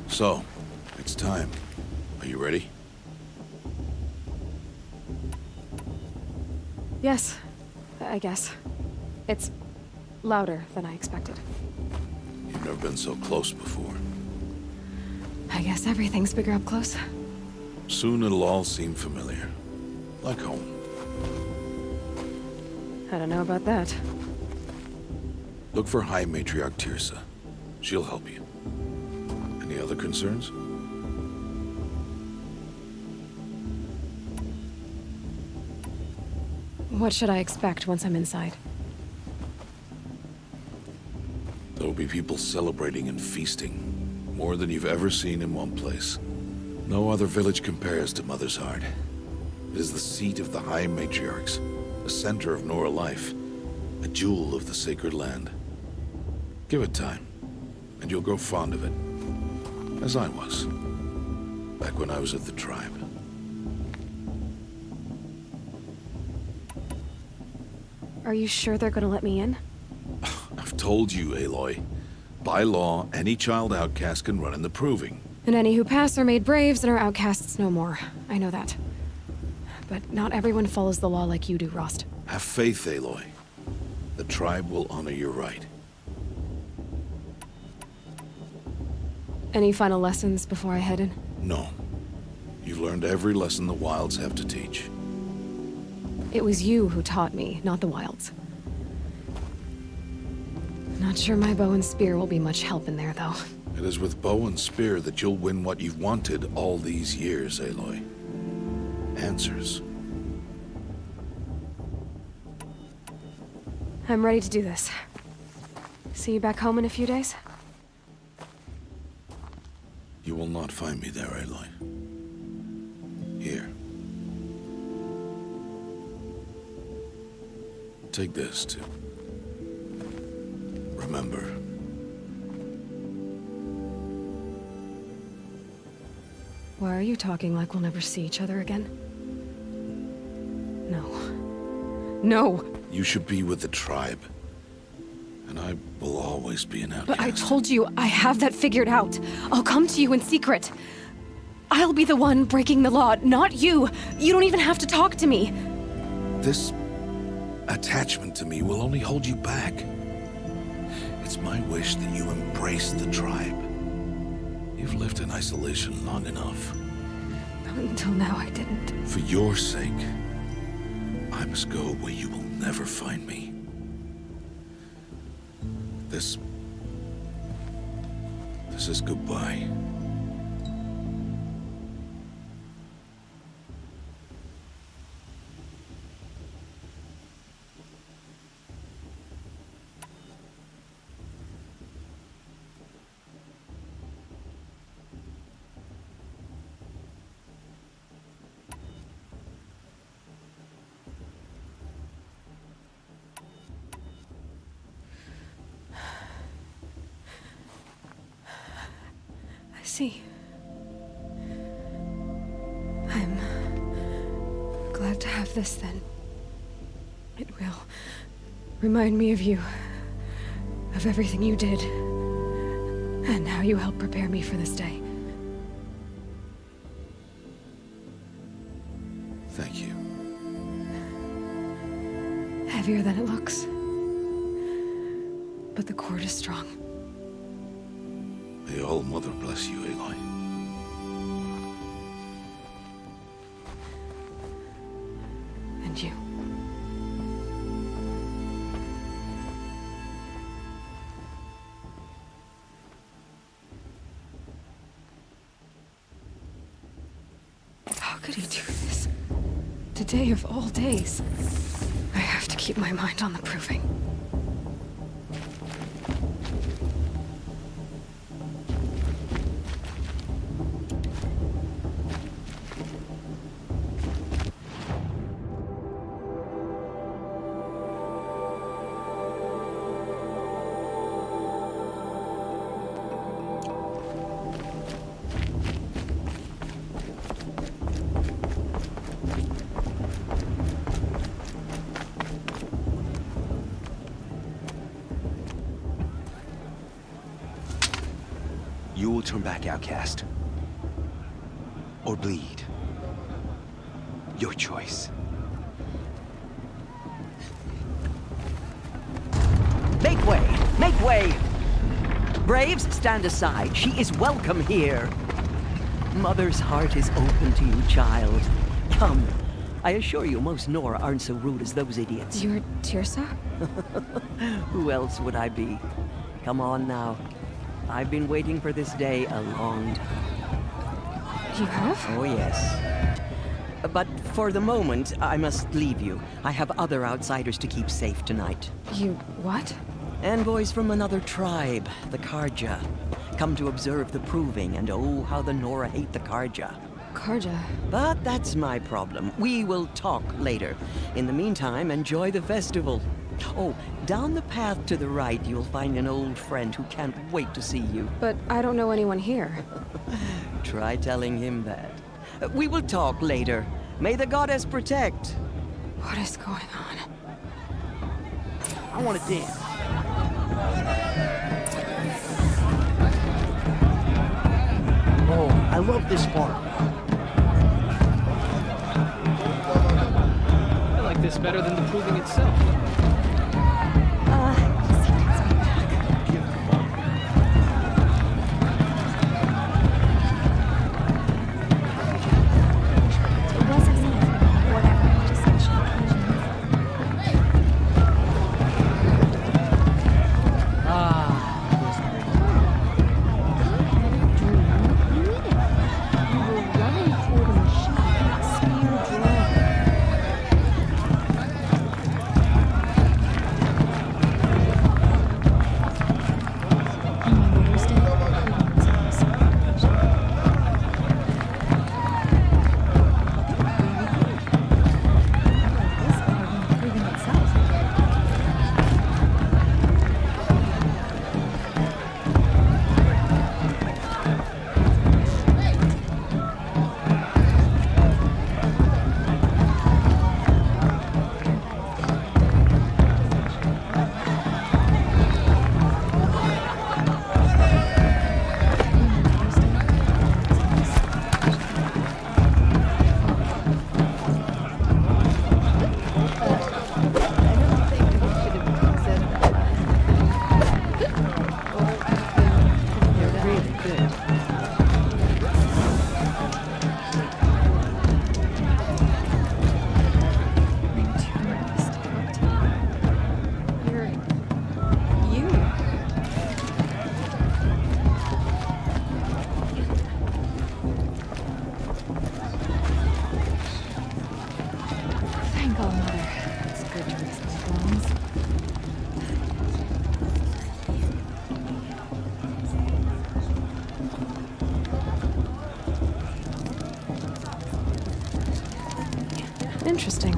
So, it's time. Are you ready? Yes, I guess. It's louder than I expected. You've never been so close before. I guess everything's bigger up close. Soon it'll all seem familiar. Like home. I don't know about that. Look for High Matriarch Tirsa. She'll help you. Any other concerns? What should I expect once I'm inside? There'll be people celebrating and feasting. More than you've ever seen in one place. No other village compares to Mother's Heart. It is the seat of the High Matriarchs, the center of Nora life. A jewel of the sacred land. Give it time, and you'll grow fond of it. As I was, back when I was at the tribe. Are you sure they're gonna let me in? I've told you, Aloy. By law, any child outcast can run in the proving. And any who pass are made braves and are outcasts no more. I know that. But not everyone follows the law like you do, Rost. Have faith, Aloy. The tribe will honor your right. Any final lessons before I head in? No. You've learned every lesson the Wilds have to teach. It was you who taught me, not the Wilds. Not sure my bow and spear will be much help in there, though. It is with bow and spear that you'll win what you've wanted all these years, Aloy. Answers. I'm ready to do this. See you back home in a few days? You will not find me there, Aloy. Here. Take this, too. Remember. Why are you talking like we'll never see each other again? No. No! You should be with the tribe. And I will always be an outcast. But I told you, I have that figured out. I'll come to you in secret. I'll be the one breaking the law, not you. You don't even have to talk to me. This attachment to me will only hold you back. It's my wish that you embrace the tribe. You've lived in isolation long enough. Until now, I didn't. For your sake, I must go where you will never find me. This is goodbye. See. I'm glad to have this then. It will remind me of you, of everything you did, and how you helped prepare me for this day. Thank you. Heavier than it looks. But the cord is strong. May All Mother bless you, Aloy. And you. How could he do this? Today of all days. I have to keep my mind on the proving. You will turn back, outcast. Or bleed. Your choice. Make way! Make way! Braves, stand aside. She is welcome here. Mother's heart is open to you, child. Come. I assure you, most Nora aren't so rude as those idiots. You're Tirsa? Who else would I be? Come on now. I've been waiting for this day a long time. You have? Oh, yes. But for the moment, I must leave you. I have other outsiders to keep safe tonight. You what? Envoys from another tribe, the Karja. Come to observe the proving, and oh, how the Nora hate the Karja. Karja? But that's my problem. We will talk later. In the meantime, enjoy the festival. Oh, down the path to the right, you'll find an old friend who can't wait to see you. But I don't know anyone here. Try telling him that. We will talk later. May the goddess protect. What is going on? I want to dance. Oh, I love this part. I like this better than the proving itself. Interesting.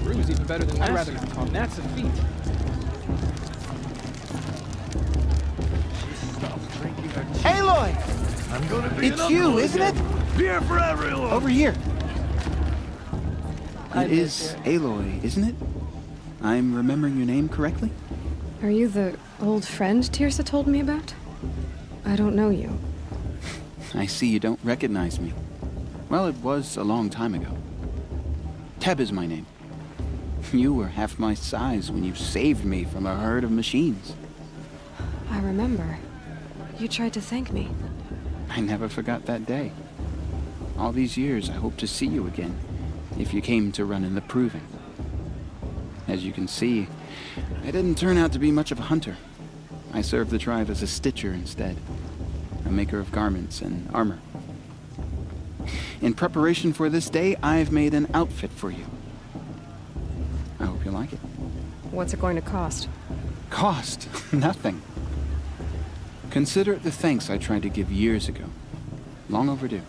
Brew's even better than last year. That's a feat. Aloy! I'm gonna be It's you, isn't it? Beer for everyone! Over here. It is Aloy, isn't it? I'm remembering your name correctly? Are you the old friend Tirsa told me about? I don't know you. I see you don't recognize me. Well, it was a long time ago. Teb is my name. You were half my size when you saved me from a herd of machines. I remember. You tried to thank me. I never forgot that day. All these years, I hope to see you again, if you came to run in the proving. As you can see, I didn't turn out to be much of a hunter. I served the tribe as a stitcher instead, a maker of garments and armor. In preparation for this day, I've made an outfit for you. I hope you like it. What's it going to cost? Cost? Nothing. Consider it the thanks I tried to give years ago. Long overdue.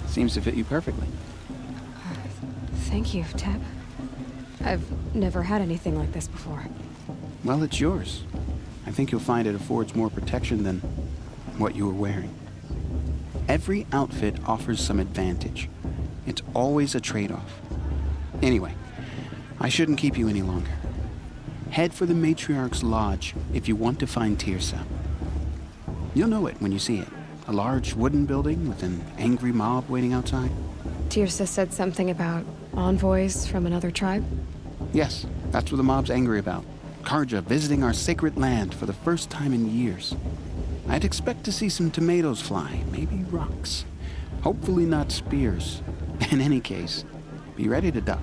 Seems to fit you perfectly. Thank you, Teb. I've never had anything like this before. Well, it's yours. I think you'll find it affords more protection than what you were wearing. Every outfit offers some advantage. It's always a trade-off. Anyway, I shouldn't keep you any longer. Head for the Matriarch's Lodge if you want to find Tirsa. You'll know it when you see it. A large wooden building with an angry mob waiting outside. Tirsa said something about envoys from another tribe? Yes, that's what the mob's angry about. Karja visiting our sacred land for the first time in years. I'd expect to see some tomatoes fly, maybe rocks. Hopefully not spears. In any case, be ready to duck.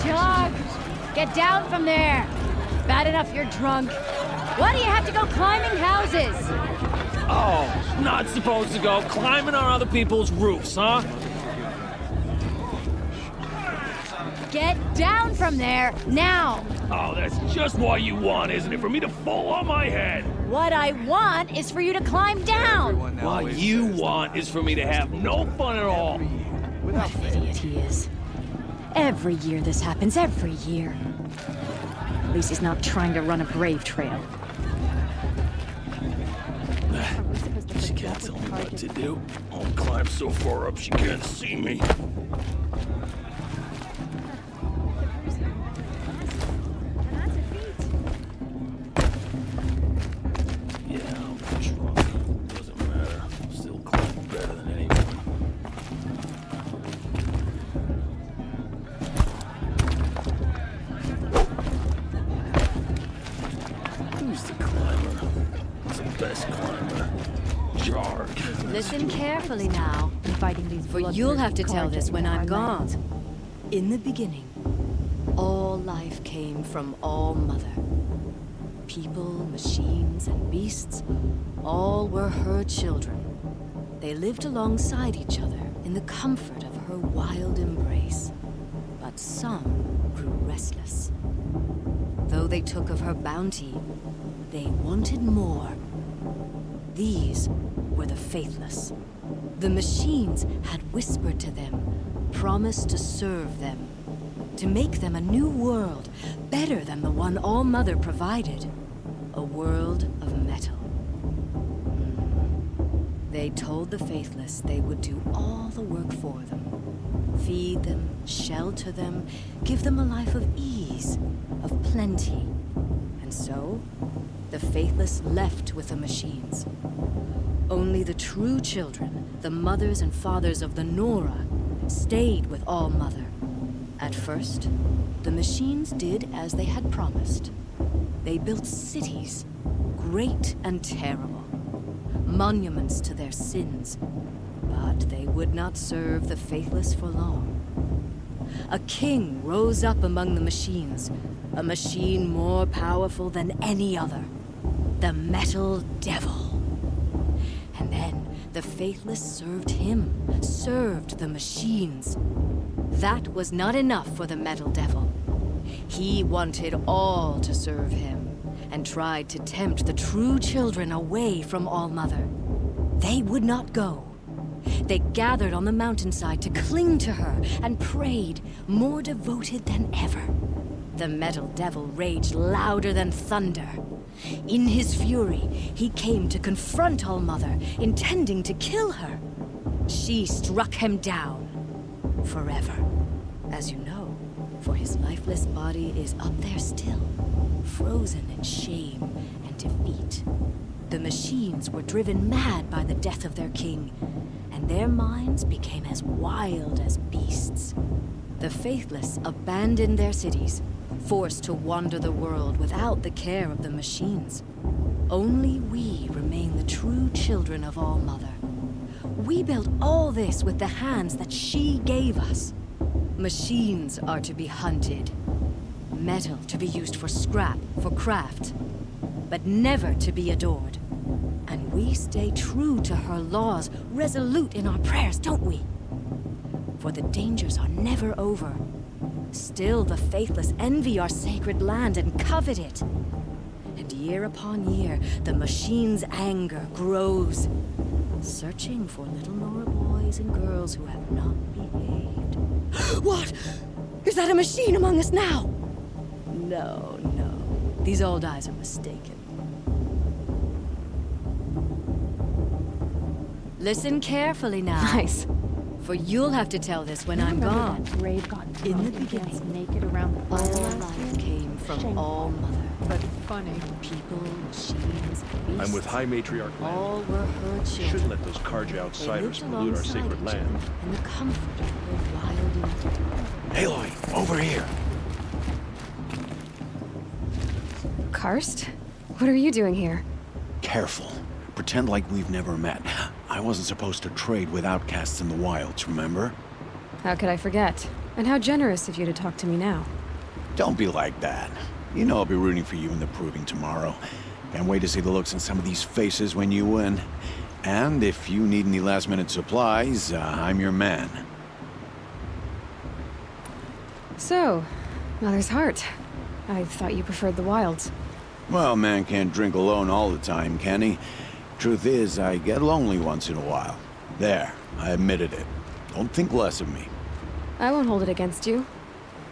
Dog! Get down from there! Bad enough you're drunk. Why do you have to go climbing houses? Oh, not supposed to go climbing on other people's roofs, huh? Get down from there, now! Oh, that's just what you want, isn't it? For me to fall on my head! What I want is for you to climb down! What you want is for me to have no fun at all. What an idiot he is. Every year this happens, every year. At least he's not trying to run a brave trail. She can't tell me what to do. I'll climb so far up she can't see me. Yeah, I'm drunk. Doesn't matter. I'll still climb better than anyone. Who's the climber? Who's the best climber? Jarg. Listen carefully now, for you'll have to tell this when I'm gone. In the beginning, all life came from All Mother. People, machines, and beasts, all were her children. They lived alongside each other in the comfort of her wild embrace. But some grew restless. Though they took of her bounty, they wanted more. These were the faithless. The machines had whispered to them, promised to serve them, to make them a new world, better than the one All Mother provided. A world of metal. They told the faithless they would do all the work for them. Feed them, shelter them, give them a life of ease, of plenty. And so, the faithless left with the machines. Only the true children, the mothers and fathers of the Nora, stayed with All Mother. At first, the machines did as they had promised. They built cities, great and terrible, monuments to their sins, but they would not serve the faithless for long. A king rose up among the machines, a machine more powerful than any other, the Metal Devil. And then the faithless served him, served the machines. That was not enough for the Metal Devil. He wanted all to serve him, and tried to tempt the true children away from All Mother. They would not go. They gathered on the mountainside to cling to her and prayed, more devoted than ever. The Metal Devil raged louder than thunder. In his fury, he came to confront All Mother, intending to kill her. She struck him down. Forever. As you know, For his lifeless body is up there still, frozen in shame and defeat. The machines were driven mad by the death of their king, and their minds became as wild as beasts. The faithless abandoned their cities, forced to wander the world without the care of the machines. Only we remain the true children of All-Mother. We built all this with the hands that she gave us. Machines are to be hunted. Metal to be used for scrap, for craft. But never to be adored. And we stay true to her laws, resolute in our prayers, don't we? For the dangers are never over. Still the faithless envy our sacred land and covet it. And year upon year, the machine's anger grows, searching for little Nora boys and girls who have not behaved. What? Is that a machine among us now? No, no. These old eyes are mistaken. Listen carefully now. Nice. For you'll have to tell this when I'm gone. Brave got In the drunk and danced beginning, naked around the all fire last life year. came from Shameful. All-Mother. But funny. People, machines, beasts. I'm with High Matriarch All were her We shouldn't children. let those Karja They outsiders lived pollute our alongside sacred each land. other in the comfort of their wild youth. Aloy, over here. Karst? What are you doing here? Careful. Pretend like we've never met. I wasn't supposed to trade with outcasts in the wilds, remember? How could I forget? And how generous of you to talk to me now. Don't be like that. You know I'll be rooting for you in the proving tomorrow. Can't wait to see the looks on some of these faces when you win. And if you need any last-minute supplies, I'm your man. So, Mother's Heart. I thought you preferred the wilds. Well, man can't drink alone all the time, can he? Truth is, I get lonely once in a while. There, I admitted it. Don't think less of me. I won't hold it against you.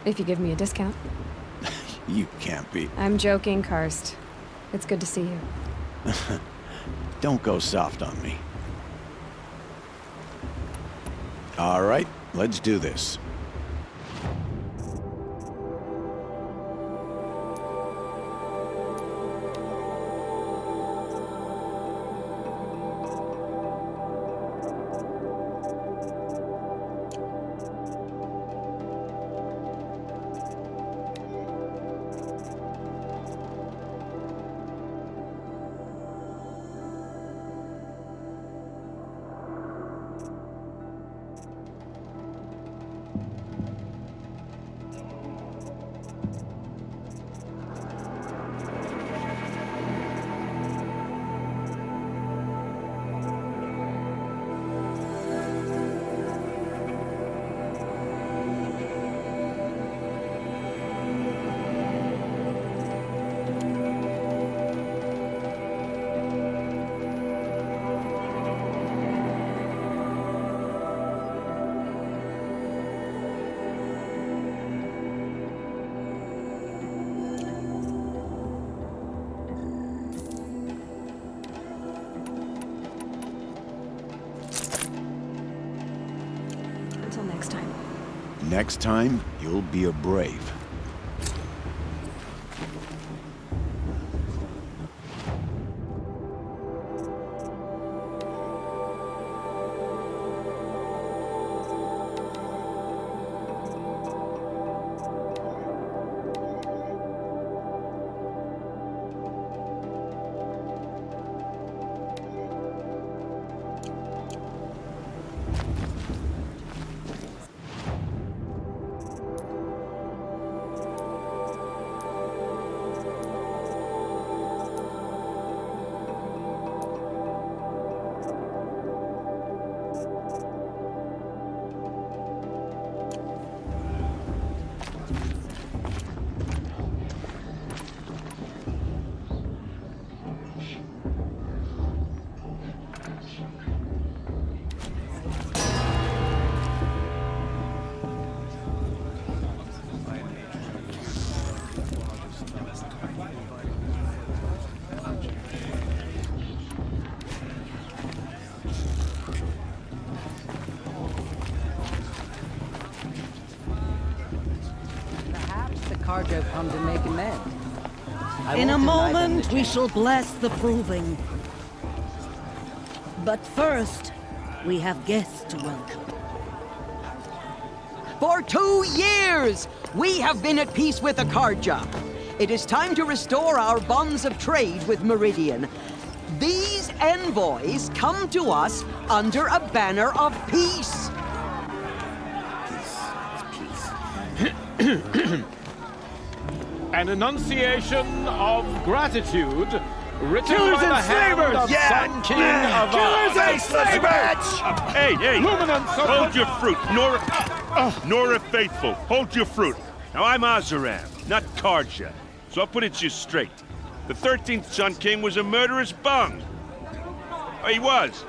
If you give me a discount. You can't be. I'm joking, Karst. It's good to see you. Don't go soft on me. All right, let's do this. Until next time. Next time, you'll be a brave. Karja have come to make amends. In a moment, we shall bless the proving. But first, we have guests to welcome. For 2 years, we have been at peace with the Karja. It is time to restore our bonds of trade with Meridian. These envoys come to us under a banner of peace. An enunciation of gratitude written Killers by the and hand slavers! of Yeah! Sun King Yeah! of Killers and slavers! Hey, hey! Luminance of Hold your fruit, Nora Faithful. Hold your fruit. Now I'm Azaram, not Karja, so I'll put it to you straight. The 13th Sun King was a murderous bung. Oh, he was.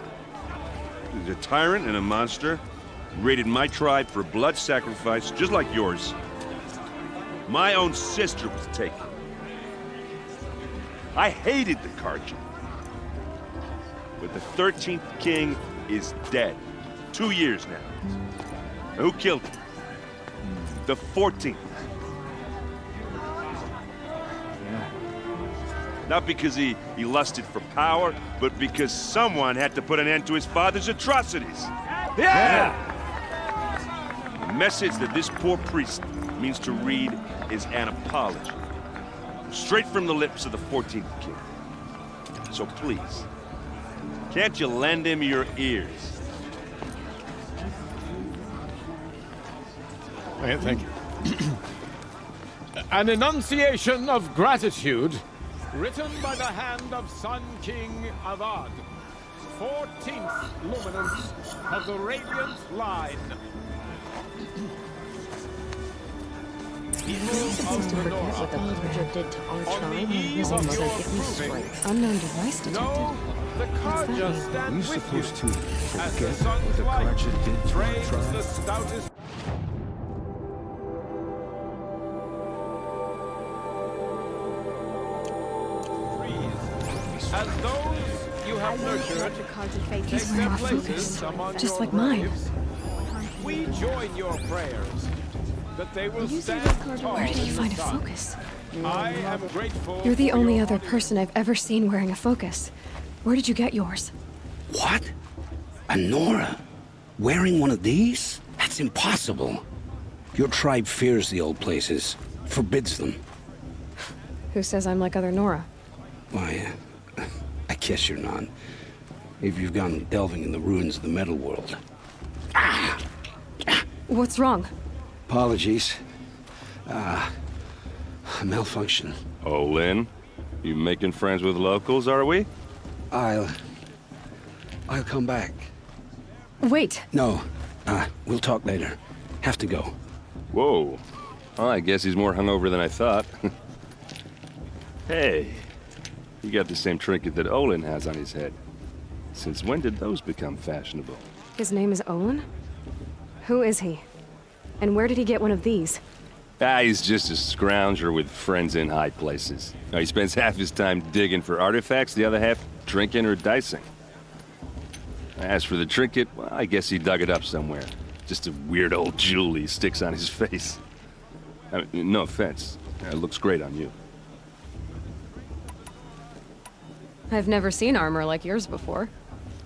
He was a tyrant and a monster. He raided my tribe for blood sacrifice, just like yours. My own sister was taken. I hated the Karja. But the 13th king is dead. 2 years now. Now, who killed him? The 14th. Not because he lusted for power, but because someone had to put an end to his father's atrocities. Yeah! The message that this poor priest means to read is an apology. Straight from the lips of the 14th king. So please, can't you lend him your ears? Thank you. An enunciation of gratitude written by the hand of Sun King Avad, 14th luminance of the Radiant Line. Supposed to forget what the Karja did to our tribe and was able to give me strength. Unknown device detected. No, the What's that Karja mean? stand We're with you supposed to as the forget what sun's the light Karja did to our trains the tribe. stoutest. As those you have nurtured, take He's their wearing a places focus, among just your like mine. graves. We join your prayers that they will stand tall. Where did he in the find a sun. focus? I am grateful. You're the for only your other person I've ever seen wearing a focus. Where did you get yours? What? A Nora? Wearing one of these? That's impossible. Your tribe fears the old places, forbids them. Who says I'm like other Nora? Why, I guess you're not. If you've gone delving in the ruins of the metal world. What's wrong? Apologies. A malfunction. Oh, Lynn? You making friends with locals, are we? I'll come back. Wait. No. We'll talk later. Have to go. Whoa. Well, I guess he's more hungover than I thought. Hey, you got the same trinket that Olin has on his head. Since when did those become fashionable? His name is Olin? Who is he? And where did he get one of these? He's just a scrounger with friends in high places. Now, he spends half his time digging for artifacts, the other half drinking or dicing. As for the trinket, well, I guess he dug it up somewhere. Just a weird old jewel he sticks on his face. I mean, no offense. It looks great on you. I've never seen armor like yours before.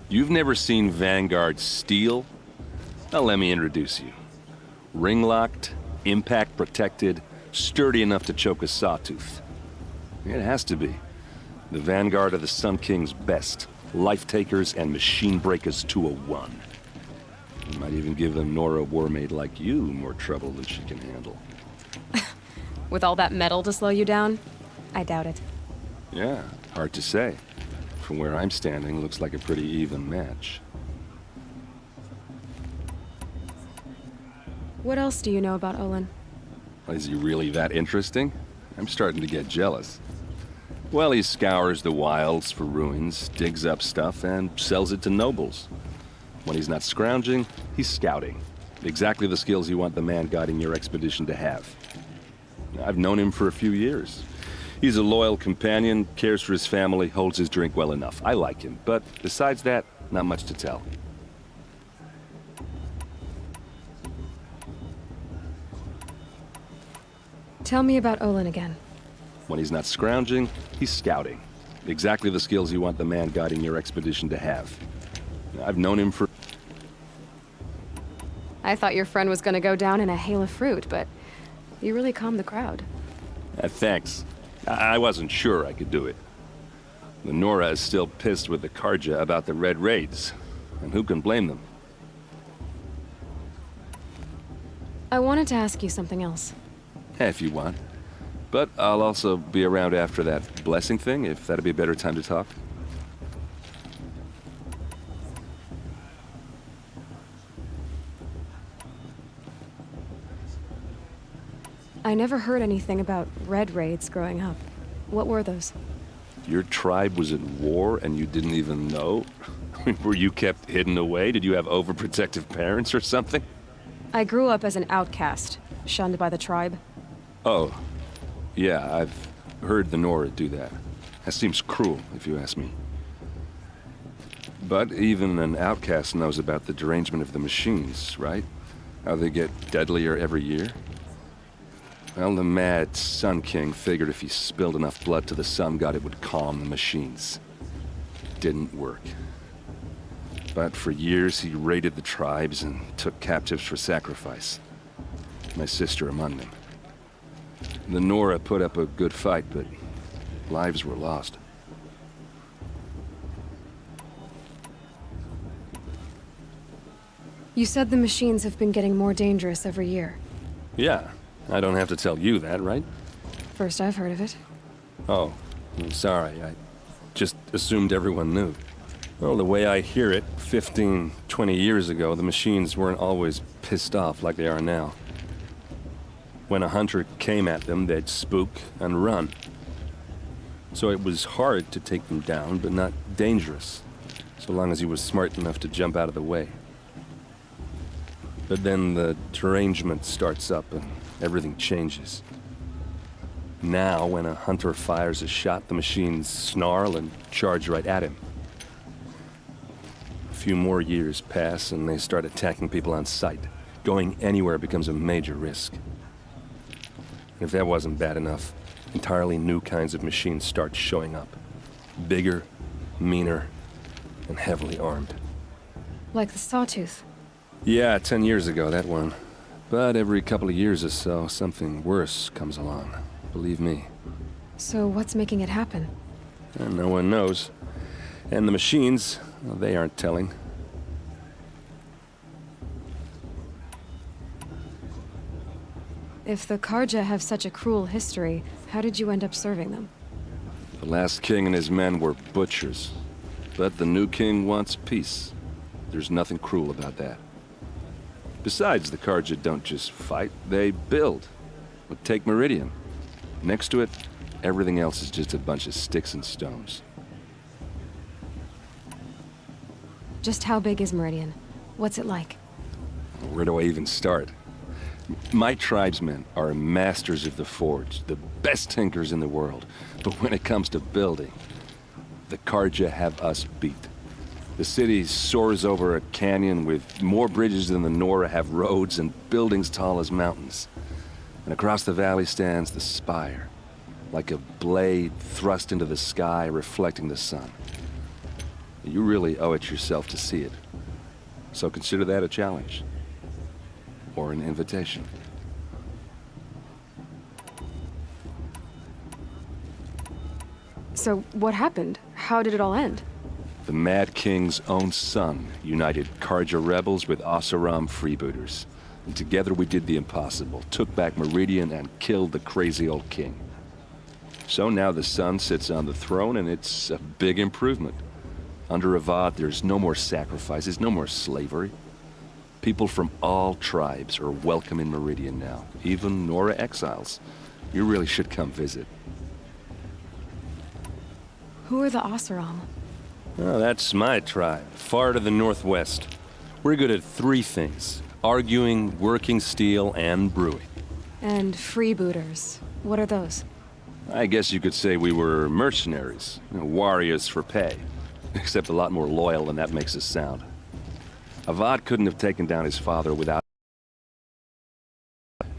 You've never seen Vanguard steel? Now let me introduce you. Ring-locked, impact-protected, sturdy enough to choke a sawtooth. It has to be. The Vanguard of the Sun King's best. Life-takers and machine-breakers to a one. You might even give a Nora warmaid like you more trouble than she can handle. With all that metal to slow you down? I doubt it. Yeah, hard to say. From where I'm standing, looks like a pretty even match. What else do you know about Olin? Is he really that interesting? I'm starting to get jealous. Well, he scours the wilds for ruins, digs up stuff, and sells it to nobles. When he's not scrounging, he's scouting. Exactly the skills you want the man guiding your expedition to have. I've known him for a few years. He's a loyal companion, cares for his family, holds his drink well enough. I like him, but besides that, not much to tell. Tell me about Olin again. When he's not scrounging, he's scouting. Exactly the skills you want the man guiding your expedition to have. I've known him for... I thought your friend was gonna go down in a hail of fruit, but you really calmed the crowd. Thanks. I wasn't sure I could do it. The Nora is still pissed with the Karja about the Red Raids, and who can blame them? I wanted to ask you something else. If you want. But I'll also be around after that blessing thing, if that'd be a better time to talk. I never heard anything about Red Raids growing up. What were those? Your tribe was at war and you didn't even know? Were you kept hidden away? Did you have overprotective parents or something? I grew up as an outcast, shunned by the tribe. Oh. Yeah, I've heard the Nora do that. That seems cruel, if you ask me. But even an outcast knows about the derangement of the machines, right? How they get deadlier every year? Well, the mad Sun King figured if he spilled enough blood to the Sun God, it would calm the machines. Didn't work. But for years, he raided the tribes and took captives for sacrifice. My sister among them. The Nora put up a good fight, but lives were lost. You said the machines have been getting more dangerous every year. Yeah, I don't have to tell you that, right? First I've heard of it. Oh, I'm sorry. I just assumed everyone knew. Well, the way I hear it, 15, 20 years ago, the machines weren't always pissed off like they are now. When a hunter came at them, they'd spook and run. So it was hard to take them down, but not dangerous, so long as he was smart enough to jump out of the way. But then the derangement starts up and everything changes. Now, when a hunter fires a shot, the machines snarl and charge right at him. A few more years pass and they start attacking people on sight. Going anywhere becomes a major risk. If that wasn't bad enough, entirely new kinds of machines start showing up. Bigger, meaner, and heavily armed. Like the Sawtooth. Yeah, 10 years ago, that one. But every couple of years or so, something worse comes along. Believe me. So what's making it happen? And no one knows. And the machines, well, they aren't telling. If the Karja have such a cruel history, how did you end up serving them? The last king and his men were butchers. But the new king wants peace. There's nothing cruel about that. Besides, the Karja don't just fight, they build. But take Meridian. Next to it, everything else is just a bunch of sticks and stones. Just how big is Meridian? What's it like? Where do I even start? My tribesmen are masters of the forge, the best tinkers in the world. But when it comes to building, the Karja have us beat. The city soars over a canyon with more bridges than the Nora have roads and buildings tall as mountains. And across the valley stands the spire, like a blade thrust into the sky reflecting the sun. You really owe it yourself to see it. So consider that a challenge. Or an invitation. So what happened? How did it all end? The Mad King's own son united Karja rebels with Oseram freebooters. And together we did the impossible, took back Meridian and killed the crazy old king. So now the son sits on the throne and it's a big improvement. Under Avad, there's no more sacrifices, no more slavery. People from all tribes are welcome in Meridian now, even Nora exiles. You really should come visit. Who are the Oseram? Oh, that's my tribe, far to the northwest. We're good at 3 things: arguing, working steel, and brewing. And freebooters. What are those? I guess you could say we were mercenaries, warriors for pay. Except a lot more loyal than that makes us sound. Avad couldn't have taken down his father without...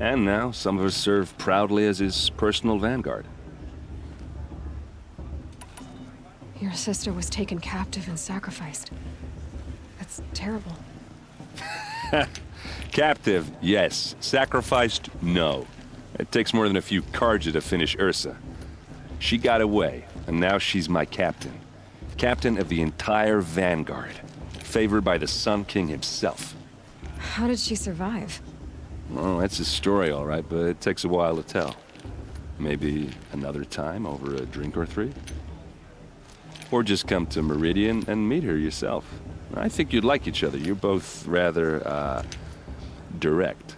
And now some of us serve proudly as his personal vanguard. Your sister was taken captive and sacrificed. That's terrible. Captive, yes. Sacrificed, no. It takes more than a few Carja to finish Ursa. She got away, and now she's my captain. Captain of the entire vanguard. Favored by the Sun King himself. How did she survive? Oh, that's a story, all right, but it takes a while to tell. Maybe another time over a drink or three? Or just come to Meridian and meet her yourself. I think you'd like each other. You're both rather, direct.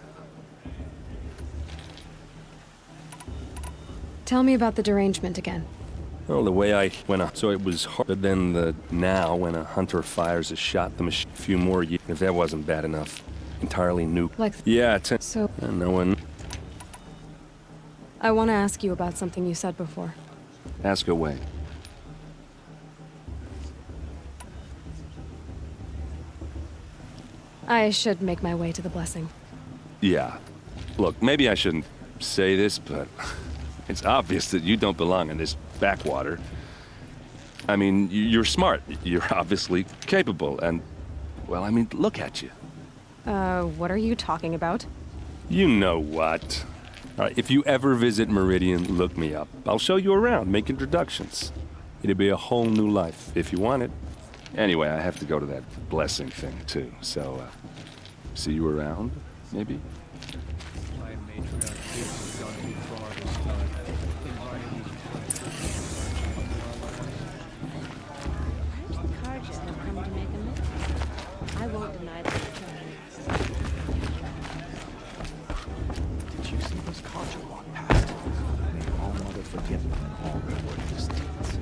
Tell me about the derangement again. Well, the way I went on, so it was hard. But then now, when a hunter fires a shot, the machine, a few more years, if that wasn't bad enough, entirely new. Like, yeah, so no one. I want to ask you about something you said before. Ask away. I should make my way to the blessing. Yeah. Look, maybe I shouldn't say this, but it's obvious that you don't belong in this backwater. I mean, you're smart. You're obviously capable, and, well, I mean, look at you. What are you talking about? You know what. All right, if you ever visit Meridian, look me up. I'll show you around, make introductions. It'll be a whole new life, if you want it. Anyway, I have to go to that blessing thing, too, so, see you around, maybe? I won't deny that. Did you see those Carja walk past? May all Mother forgive them and all reward his deeds.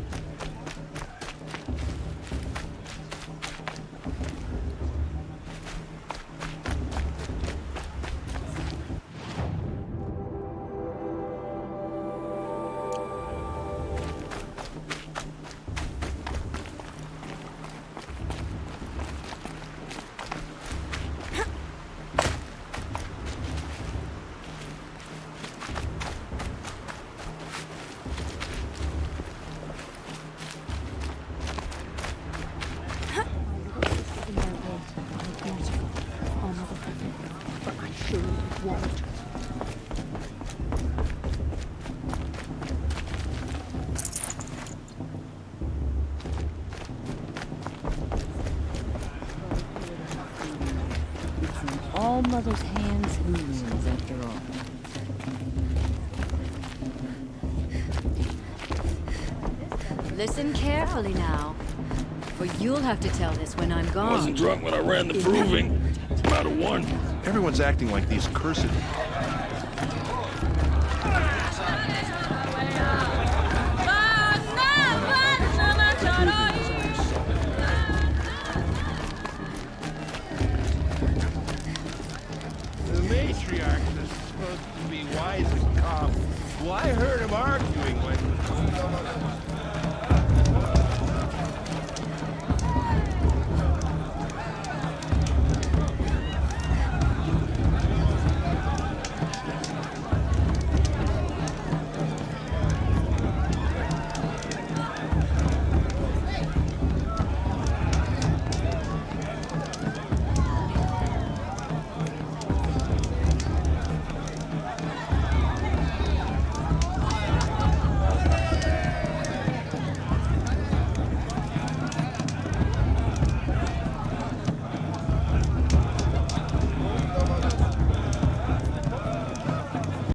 All Mother's hands who wins, after all. Listen carefully now, for you'll have to tell this when I'm gone. I wasn't drunk when I ran the proving. It's about a 1. Everyone's acting like these cursed... The matriarch is supposed to be wise and calm. Well, I heard him arguing.